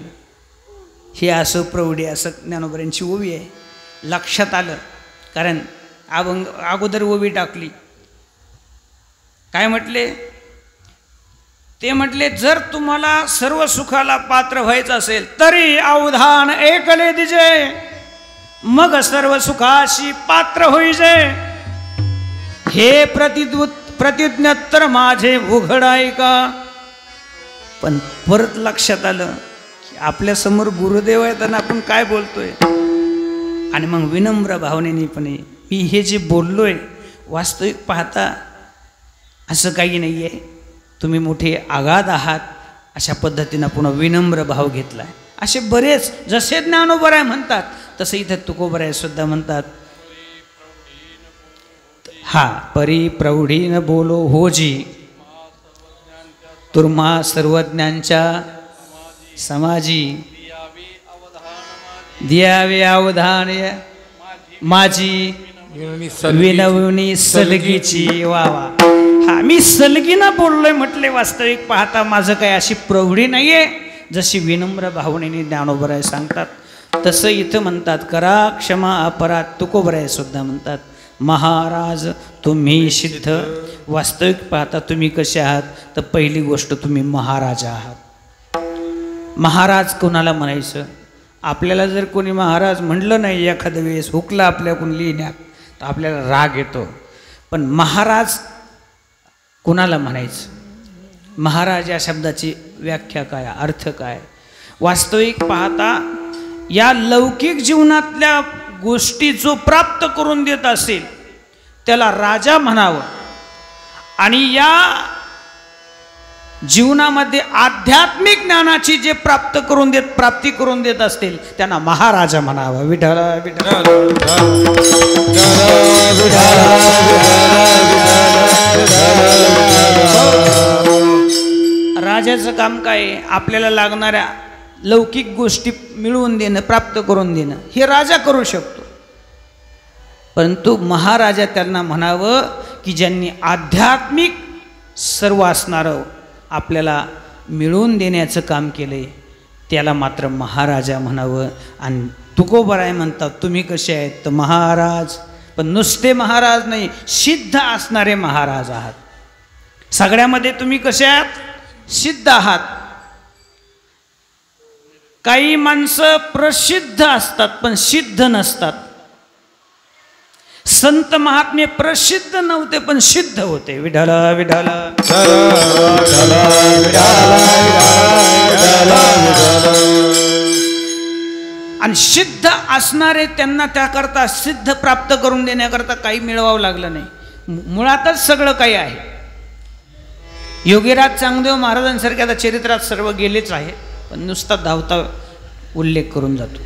हे असं प्रौढी असं ज्ञानोबरायांची ओवी आहे. लक्षात आलं, कारण अगोदर ओवी टाकली. काय म्हटले ते म्हटले, जर तुम्हाला सर्व सुखाला पात्र व्हायचं असेल तरी अवधान ऐकले दिजे, मग सर्व सुखाशी पात्र होईजे. हे प्रतिज्ञातर माझे उघड आहे का. पण परत लक्षात आलं की आपल्यासमोर गुरुदेव आहेत आणि आपण काय बोलतोय. आणि मग विनम्र भावनेने पण मी हे जे बोललोय वास्तविक पाहता असं काही नाही आहे, तुम्ही मोठे आगाध आहात, अशा पद्धतीनं पुन्हा विनम्र भाव घेतला आहे. असे बरेच जसे ज्ञानोबराय म्हणतात तसं इथं तुकोबराय सुद्धा म्हणतात. हा परी प्रौढीन बोलो होजी, तुर्मा सर्वज्ञांच्या समाजी, द्यावे अवधान माझी विनवणी सलगीची. वावा, हा मी सलगीनं बोललोय म्हटले. वास्तविक पाहता माझं काय अशी प्रौढी नाहीये, जशी विनम्र भावनेने ज्ञानोबराय सांगतात तसं इथं म्हणतात करा क्षमा अपराध. तुकोबराय सुद्धा म्हणतात महाराज तुम्ही सिद्ध. वास्तविक पाहता तुम्ही कसे आहात, तर पहिली गोष्ट तुम्ही महाराज आहात. महाराज कोणाला म्हणायचं. आपल्याला जर कोणी महाराज म्हणलं नाही एखाद्या वेळेस हुकला आपल्याकडून लिहिण्यात तर आपल्याला राग येतो. पण महाराज कोणाला म्हणायचं. महाराज या शब्दाची व्याख्या काय, अर्थ काय. वास्तविक पाहता या लौकिक जीवनातल्या गोष्टी जो प्राप्त करून देत असेल त्याला राजा म्हणावं, आणि या जीवनामध्ये आध्यात्मिक ज्ञानाची जे प्राप्ती करून देत असतील त्यांना महाराजा म्हणावं. विठ्ठल राजाचं काम काय, आपल्याला लागणाऱ्या लौकिक गोष्टी मिळवून देणं, प्राप्त करून देणं, हे राजा करू शकतो. परंतु महाराजा त्यांना म्हणावं की ज्यांनी आध्यात्मिक सर्व असणारं आपल्याला मिळवून देण्याचं काम केलंय त्याला मात्र महाराजा म्हणावं. आणि तुकोबराय म्हणतात तुम्ही कसे आहेत, तर महाराज, पण नुसते महाराज नाही, सिद्ध असणारे महाराज आहात. सगळ्यामध्ये तुम्ही कसे आहात, सिद्ध आहात. काही माणसं प्रसिद्ध असतात पण सिद्ध नसतात. संत महात्मे प्रसिद्ध नव्हते पण सिद्ध होते. विठ्ठल विठ्ठल. आणि सिद्ध असणारे त्यांना त्याकरता सिद्ध प्राप्त करून देण्याकरता काही मिळवावं लागलं नाही, मुळातच सगळं काही आहे. योगीराज चांगदेव महाराजांसारखे आता चरित्रात सर्व गेलेच आहे, पण नुसता धावता उल्लेख करून जातो.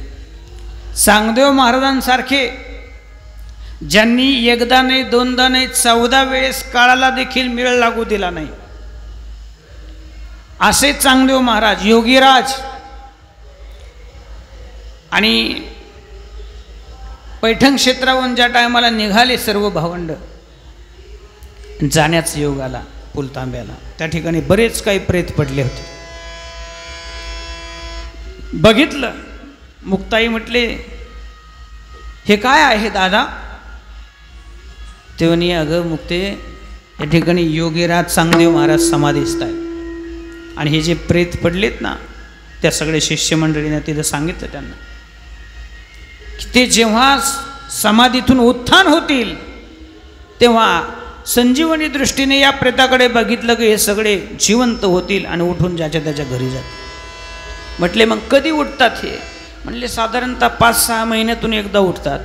चांगदेव महाराजांसारखे ज्यांनी एकदा नाही, दोनदा नाही, 14 वेळेस काळाला देखील मेळ लागू दिला नाही, असे चांगदेव महाराज, योगीराज. आणि पैठण क्षेत्रावरून ज्या टायमाला निघाले सर्व भावंड, जाण्याचा योग आला पुलतांब्याला, त्या ठिकाणी बरेच काही प्रेत पडले होते. बघितलं, मुक्ताई म्हटले हे काय आहे दादा. तेव्हा अगं मुक्ते, या ठिकाणी योगीराज चांगदेव महाराज समाधीस्थ आहेत, आणि हे जे प्रेत पडलेत ना त्या सगळे शिष्यमंडळीनं तिथं सांगितलं त्यांना की ते जेव्हा समाधीतून उत्थान होतील तेव्हा संजीवनी दृष्टीने या प्रेताकडे बघितलं की हे सगळे जिवंत होतील आणि उठून ज्याच्या त्याच्या घरी जातील. म्हटले मग कधी उठतात हे? म्हणले साधारणतः 5-6 महिन्यातून एकदा उठतात.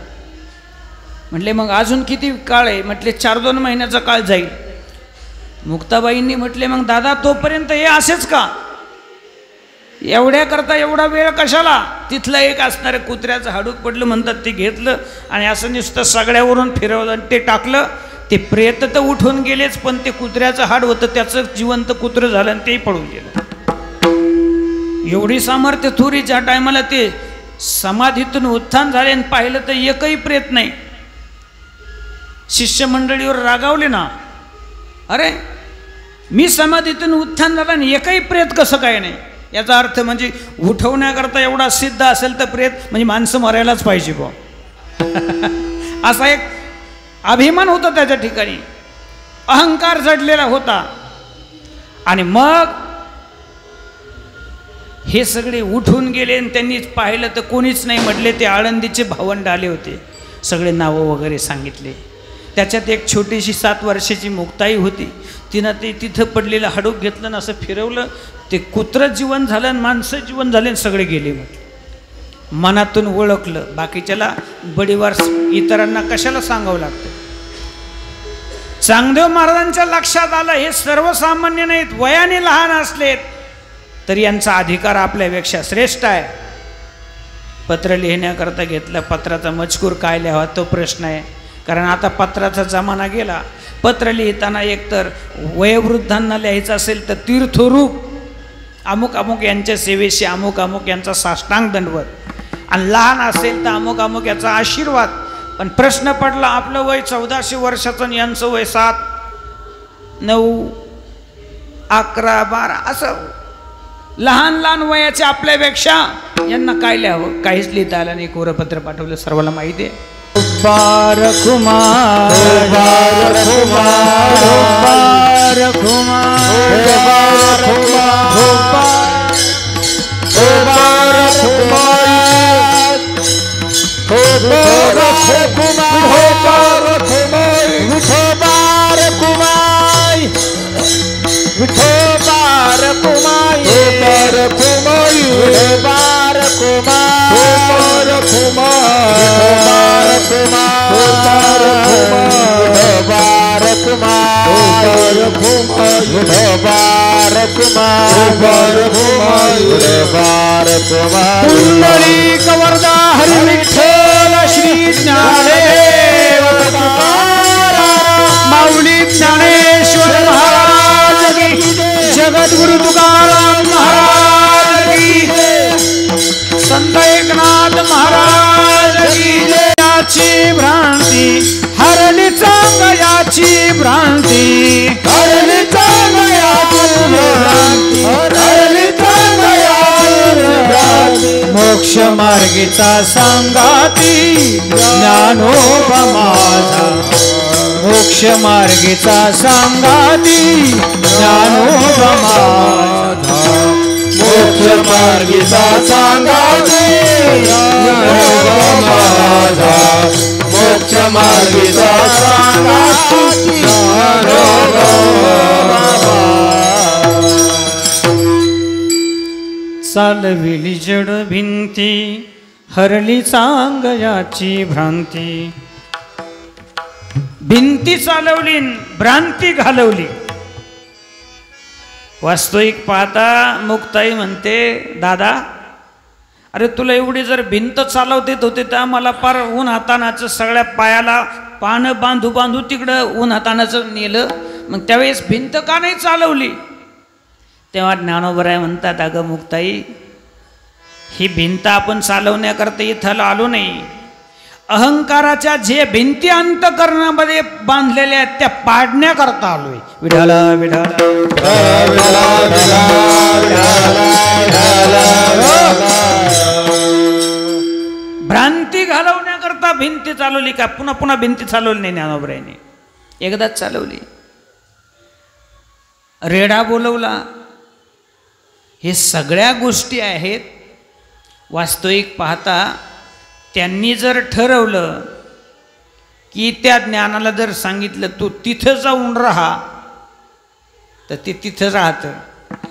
म्हटले मग अजून किती काळ आहे? म्हटले 4-2 महिन्याचा काळ जाईल. मुक्ताबाईंनी म्हटले मग दादा तोपर्यंत हे असेच का? एवढ्याकरता एवढा वेळ कशाला? तिथलं एक असणारं कुत्र्याचं हाडूक पडलं म्हणतात, ते घेतलं आणि असं नुसतं सगळ्यावरून फिरवलं आणि ते टाकलं. ते प्रेत तर उठून गेलेच, पण ते कुत्र्याचं हाड होतं त्याचं जिवंत कुत्रं झालं आणि तेही पडून गेलं. एवढी सामर्थ्य थोरीच्या टायमाला ते समाधीतून उत्थान झाले आणि पाहिलं तर एकही प्रेत नाही. शिष्यमंडळीवर रागावले ना, अरे मी समाधीतून उत्थान झाला आणि एकही प्रेत कसं काय नाही? याचा अर्थ म्हणजे उठवण्याकरता एवढा सिद्ध असेल तर प्रेत म्हणजे माणसं मरायलाच पाहिजे बा. असा एक अभिमान होता त्याच्या ठिकाणी, अहंकार जडलेला होता. आणि मग हे सगळे उठून गेले आणि त्यांनी पाहिलं तर कोणीच नाही. म्हटले ते आळंदीचे भावंड आले होते, सगळे नावं वगैरे सांगितले. त्याच्यात एक छोटीशी 7 वर्षाची मुक्ताई होती. तिनं ते तिथं पडलेलं हाडूक घेतलं ना, असं फिरवलं, ते कुत्रं जीवन झालं आणि माणसं जीवन झाले आणि सगळे गेले. म्हटलं मनातून ओळखलं. बाकीच्याला बडीवार इतरांना कशाला सांगावं लागतं? चांगदेव महाराजांच्या लक्षात आलं हे सर्वसामान्य नाहीत, वयाने लहान असलेत तरी यांचा अधिकार आपल्यापेक्षा श्रेष्ठ आहे. पत्र लिहिण्याकरता घेतलं. पत्राचा मजकूर काय लिहावा तो प्रश्न आहे, कारण आता पत्राचा जमाना गेला. पत्र लिहिताना एकतर वयोवृद्धांना लिहायचं असेल तर तीर्थरूप अमुक अमुक यांच्या सेवेशी अमुक अमुक यांचा साष्टांग दंडवत, आणि लहान असेल तर अमुक अमुक याचा आशीर्वाद. पण प्रश्न पडला, आपलं वय 1400 वर्षाचं आणि यांचं वय 7, 9, 11, 12 असं लहान लहान वयाचे आपल्यापेक्षा यांना काय लिहावं? काहीच लिहिता आलं नाही. कोरपत्र पाठवलं, सर्वांना माहिती आहे. बारकुमार पुंडलिक वरदा हरी विठ्ठल श्री ज्ञानदेव माऊली ज्ञानेश्वर महाराज की, जगद्गुरु तुकाराम महाराज की, संत एकनाथ महाराज की. याची भ्रांती हरली चांगयाची भ्रांती, हरली चांगयाची भ्रांती, हरली चांगयाची भ्रांती. मोक्ष मार्गीचा सांगाती ज्ञानोबा माझा, मोक्ष मार्गीचा सांगाती ज्ञानोबा माझा, मोक्ष मार्गीचा सांगाती ज्ञानोबा माझा, मोक्ष मार्गीचा सांगाती ज्ञानोबा माझा. चालविली जड भिंती हरली चांगयाची भ्रांती. भिंती चालवली, भ्रांती घालवली. वास्तविक पाहता मुक्ताई म्हणते, दादा अरे तुला एवढी जर भिंत चालवतेत होते तर आम्हाला पार ऊन हातानाचं सगळ्या पायाला पानं बांधू बांधू तिकडं ऊन हातानाचं नेलं, मग त्यावेळेस भिंत का नाही चालवली? तेव्हा ज्ञानोबराय म्हणतात, अगं मुक्ताई, ही भिंत आपण चालवण्याकरता इथं आलो नाही. अहंकाराच्या जे भिंती अंतकरणामध्ये बांधलेल्या आहेत त्या पाडण्याकरता आलोय. विठाला विठाला भ्रांती घालवण्याकरता भिंती चालवली का? पुन्हा पुन्हा भिंती चालवली नाही ज्ञानोबरायने, एकदाच चालवली. रेडा बोलवला. हे सगळ्या गोष्टी आहेत. वास्तविक पाहता त्यांनी जर ठरवलं की त्या ज्ञानाला जर सांगितलं तू तिथं जाऊन राहा तर ते तिथं राहतं.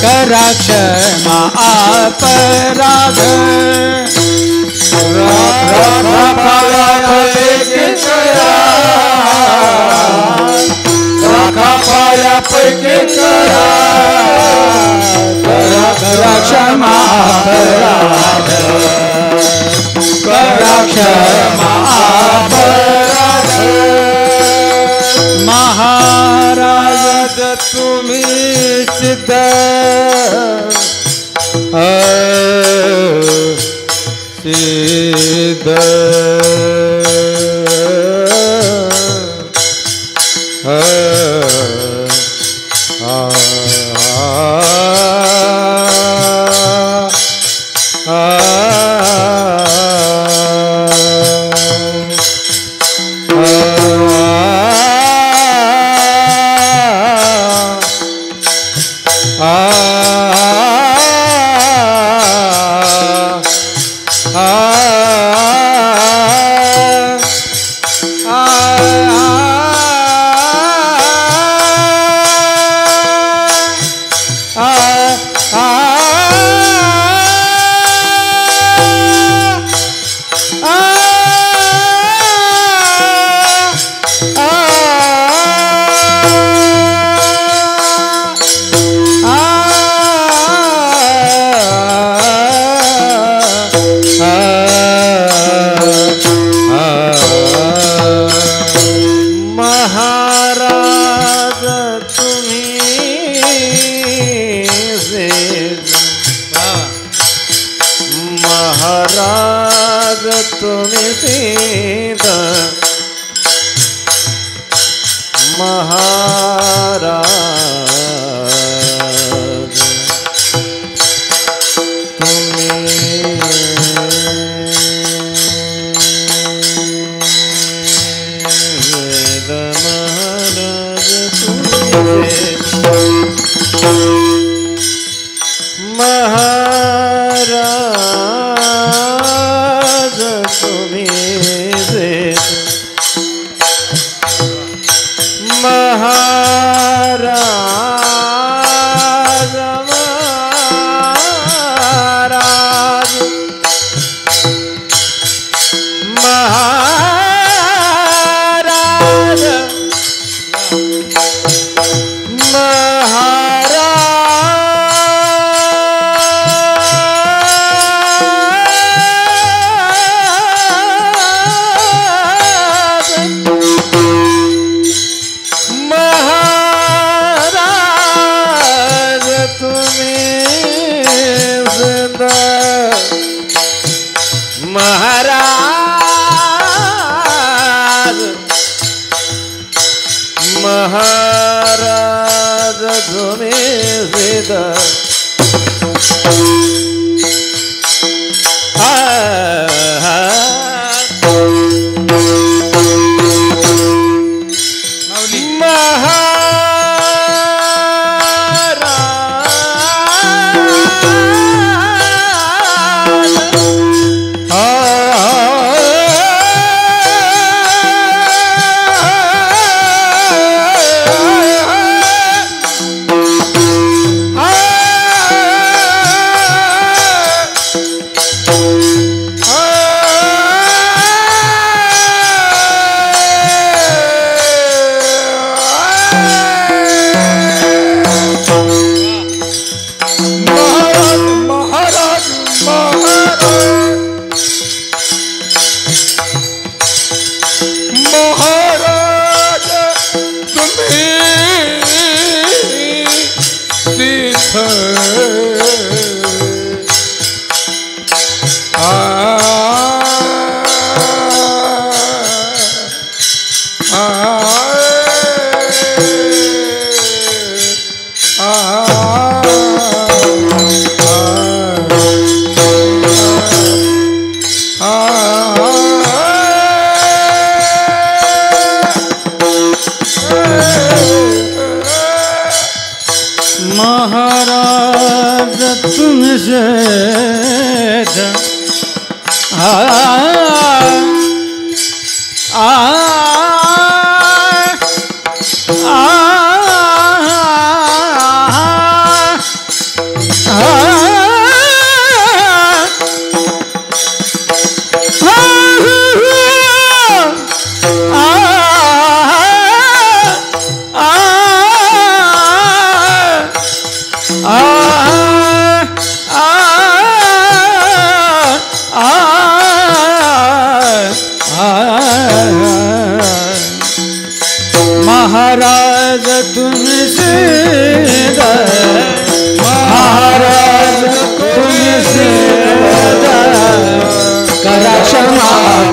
करा क्षमा अपराध राखा पायापैकी करा करा क्षमा अपराध करा क्षमा अपराध महाराज तुम्ही सिद्ध सिद्ध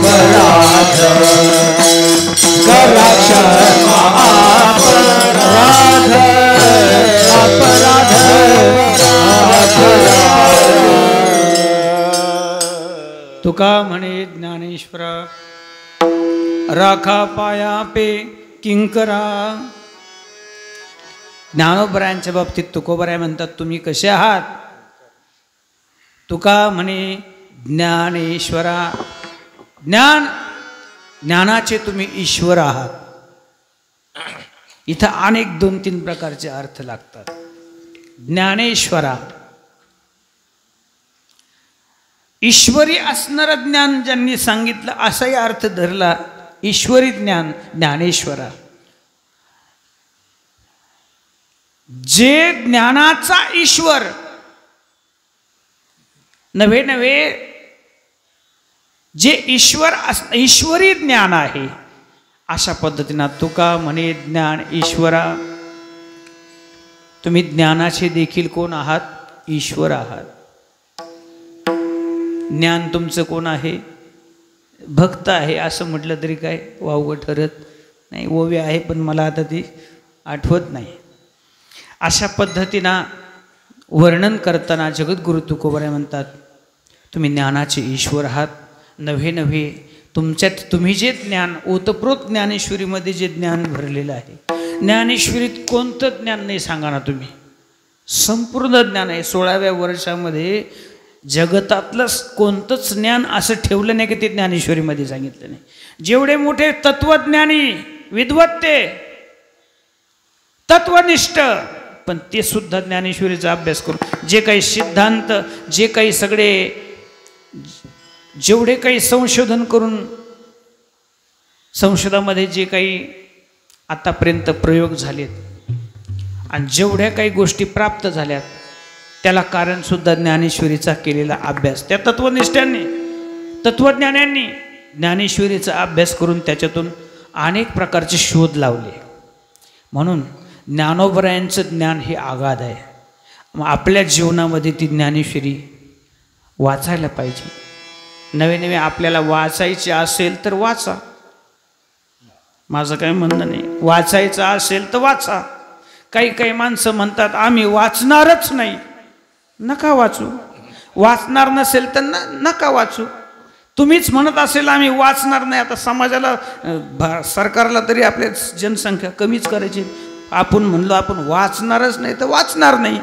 अपराध करा क्षमा अपराध अपराध तुका म्हणे ज्ञानेश्वरा राखा पाया पे किंकरा. ज्ञानोबरायांच्या बाबतीत तुकोबराय म्हणतात तुम्ही कसे आहात. तुका म्हणे ज्ञानेश्वरा ज्ञानाचे तुम्ही ईश्वर आहात. इथं अनेक 2-3 प्रकारचे अर्थ लागतात. ज्ञानेश्वरा ईश्वरी असणारं ज्ञान ज्यांनी सांगितलं असाही अर्थ धरला. ईश्वरी ज्ञान ज्ञानेश्वरा. जे ज्ञानाचा ईश्वर नव्हे जे ईश्वरी ज्ञान आहे अशा पद्धतीनं तुका म्हणे ज्ञान ईश्वरा. तुम्ही ज्ञानाचे देखील कोण आहात. ईश्वर आहात. ज्ञान तुमचं कोण आहे. भक्त आहे असं म्हटलं तरी काय वावगं ठरत नाही. ओवी आहे पण मला आता ती आठवत नाही. अशा पद्धतीनं वर्णन करताना जगद्गुरु तुकोबराय म्हणतात तुम्ही ज्ञानाचे ईश्वर आहात. नव्हे तुमच्यात तुम्ही जे ज्ञान ओतप्रोत ज्ञानेश्वरीमध्ये जे ज्ञान भरलेलं आहे. ज्ञानेश्वरीत कोणतं ज्ञान नाही सांगा ना तुम्ही. संपूर्ण ज्ञान आहे. 16व्या वर्षामध्ये जगतातलं कोणतंच ज्ञान असं ठेवलं नाही की ते ज्ञानेश्वरीमध्ये सांगितलं नाही. जेवढे मोठे तत्वज्ञानी विद्वत्ते तत्वनिष्ठ पण ते सुद्धा ज्ञानेश्वरीचा अभ्यास करून जे काही सिद्धांत जे काही सगळे जेवढे काही संशोधन करून संशोधामध्ये जे काही आतापर्यंत प्रयोग झालेत आणि जेवढ्या काही गोष्टी प्राप्त झाल्यात त्याला कारणसुद्धा ज्ञानेश्वरीचा केलेला अभ्यास. त्या तत्वनिष्ठांनी तत्वज्ञान्यांनी ज्ञानेश्वरीचा अभ्यास करून त्याच्यातून अनेक प्रकारचे शोध लावले. म्हणून ज्ञानोबरायांचं ज्ञान हे आगाध आहे. मग आपल्या जीवनामध्ये ती ज्ञानेश्वरी वाचायला पाहिजे. नवे आपल्याला वाचायचे असेल तर वाचा. माझं काही म्हणणं नाही. वाचायचं असेल तर वाचा. काही माणसं म्हणतात आम्ही वाचणारच नाही. नका वाचू. वाचणार नसेल तर नका वाचू. तुम्हीच म्हणत असेल आम्ही वाचणार नाही. आता समाजाला सरकारला तरी आपल्या जनसंख्या कमीच करायची. आपण म्हणलो आपण वाचणारच नाही तर वाचणार नाही.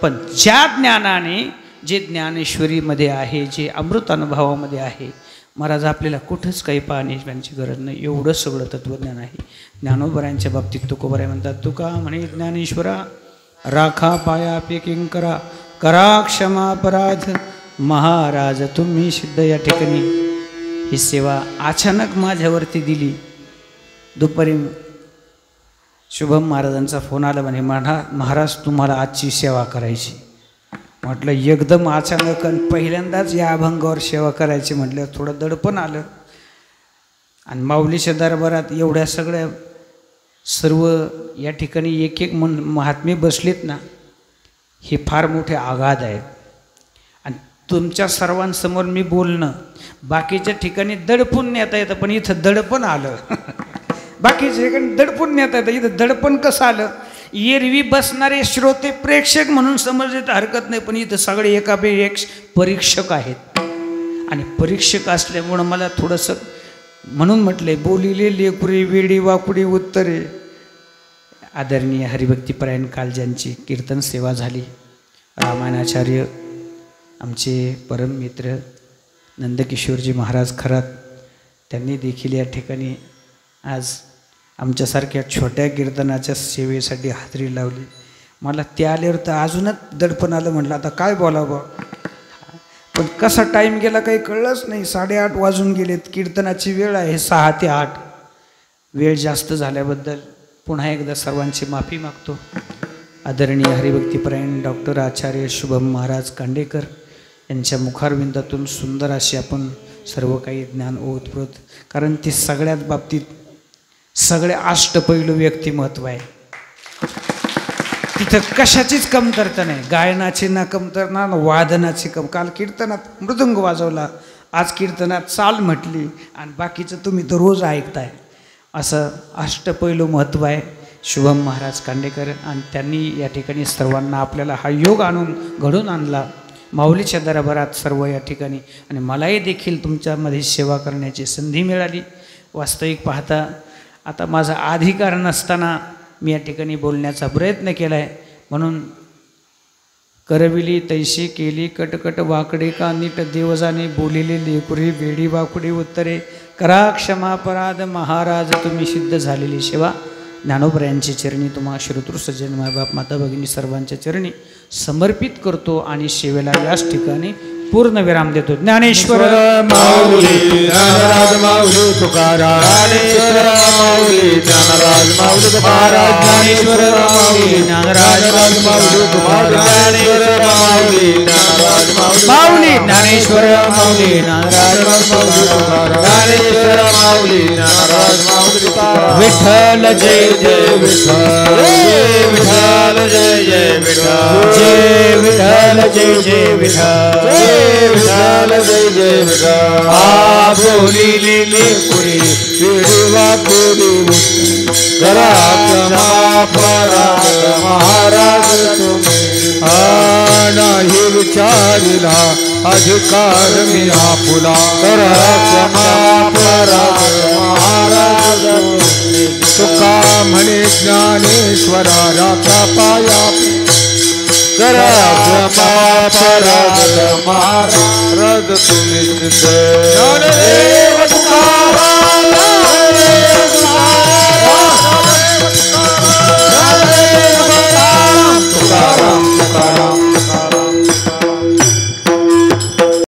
पण ज्या ज्ञानाने जे ज्ञानेश्वरीमध्ये आहे जे अमृतानुभवामध्ये आहे महाराज आपल्याला कुठंच काही पाहण्याची गरज नाही. एवढं सगळं तत्त्वज्ञान आहे. ज्ञानोबरायांच्या बाबतीत तुकोबराय म्हणतात तुका म्हणे ज्ञानेश्वरा राखा पाया पे किंकरा करा क्षमा अपराध महाराज तुम्ही सिद्ध. या ठिकाणी ही सेवा अचानक माझ्यावरती दिली. दुपारी शुभम महाराजांचा फोन आला म्हणे महाराज तुम्हाला आजची सेवा करायची. म्हटलं एकदम अचानक आणि पहिल्यांदाच या अभंगावर सेवा करायची म्हटलं थोडं दडपण आलं. आणि माऊलीच्या दरबारात एवढ्या सगळ्या सर्व या ठिकाणी एक महात्मे बसलेत ना हे फार मोठे आघात आहेत. आणि तुमच्या सर्वांसमोर मी बोलणं बाकीच्या ठिकाणी दडपून नेता येतं पण इथं दडपण आलं. बाकीच्या ठिकाणी दडपून नेता येतं इथं दडपण कसं आलं. एरवी बसणारे श्रोते प्रेक्षक म्हणून समजले तर हरकत नाही. पण इथं सगळे एकापैकी एक परीक्षक आहेत. आणि परीक्षक असल्यामुळं मला थोडंसं म्हणून म्हटलंय बोलिले लेकुरे वेडी वाकुडी उत्तरे. आदरणीय हरिभक्तीपरायण कालज्यांची कीर्तन सेवा झाली. रामायणाचार्य आमचे परम मित्र नंदकिशोरजी महाराज खरात त्यांनी देखील या ठिकाणी आज आमच्यासारख्या छोट्या कीर्तनाच्या सेवेसाठी हाजरी लावली. मला ते आल्यावर तर अजूनच दडपण आलं. म्हटलं आता काय बोलावं. पण कसा टाईम गेला काही कळलंच नाही. 8:30 वाजून गेलेत. कीर्तनाची वेळ आहे 6 ते 8. वेळ जास्त झाल्याबद्दल पुन्हा एकदा सर्वांची माफी मागतो. आदरणीय हरिभक्तीपरायण डॉक्टर आचार्य शुभम महाराज कांडेकर यांच्या मुखारविंदातून सुंदर अशी आपण सर्व काही ज्ञान ओतप्रोत. कारण ती सगळ्यात बाबतीत सगळे अष्टपैलू व्यक्तिमत्व आहे. तिथं कशाचीच कमतरता नाही. गायनाची ना कमतरता ना वादनाची काल कीर्तनात मृदंग वाजवला आज कीर्तनात चाल म्हटली आणि बाकीचं तुम्ही दररोज ऐकताय. असं अष्टपैलू महत्त्व आहे शुभम महाराज कांडेकर. आणि त्यांनी या ठिकाणी सर्वांना आपल्याला हा योग आणून घडून आणला माऊलीच्या दरबारात सर्व या ठिकाणी. आणि मलाही देखील तुमच्यामध्ये सेवा करण्याची संधी मिळाली. वास्तविक पाहता आता माझा अधिकार नसताना मी या ठिकाणी बोलण्याचा प्रयत्न केला आहे. म्हणून करविली तैशी केली कटकट वाकडे का नीट देवजाने बोलिले लेकुरी वेडी वाकुडी उत्तरे करा क्षमा अपराध महाराज तुम्ही सिद्ध झालेली सेवा. ज्ञानोबरायांची चरणी तुम्हा श्रोतृ सज्जन मायबाप माता भगिनी सर्वांच्या चरणी समर्पित करतो आणि सेवेला याच ठिकाणी पूर्ण विराम देतो. ज्ञानेश्वर माऊली ज्ञानराज माऊली तुकाराम ज्ञानेश्वर माऊली ज्ञानराज माऊली तुकाराम ज्ञानेश्वर माऊली ज्ञानराज माऊली तुकाराम ज्ञानेश्वर माऊली ज्ञानराज माऊली ज्ञानेश्वर माऊली ज्ञानराज माऊली तुकाराम ज्ञानेश्वर माऊली ज्ञानराज माऊली तुकाराम. विठ्ठल जय जय विठ्ठल विठ्ठल जय जय विठ्ठल जय विठ्ठल जय जय विठ्ठल विठ्ठल जय जय विठ्ठल. आ बोलिले लेकुरी वेडी वाकुडी करा क्षमा अपराध महाराज तुम्ही. नाही विचारिला अधिकार मी आपुला करा क्षमा अपराध महाराज तुम्ही. तुका म्हणे ज्ञानेश्वरा राखा पाया करा क्षमा अपराध महाराज तुम्ही. ज्ञानदेव तुका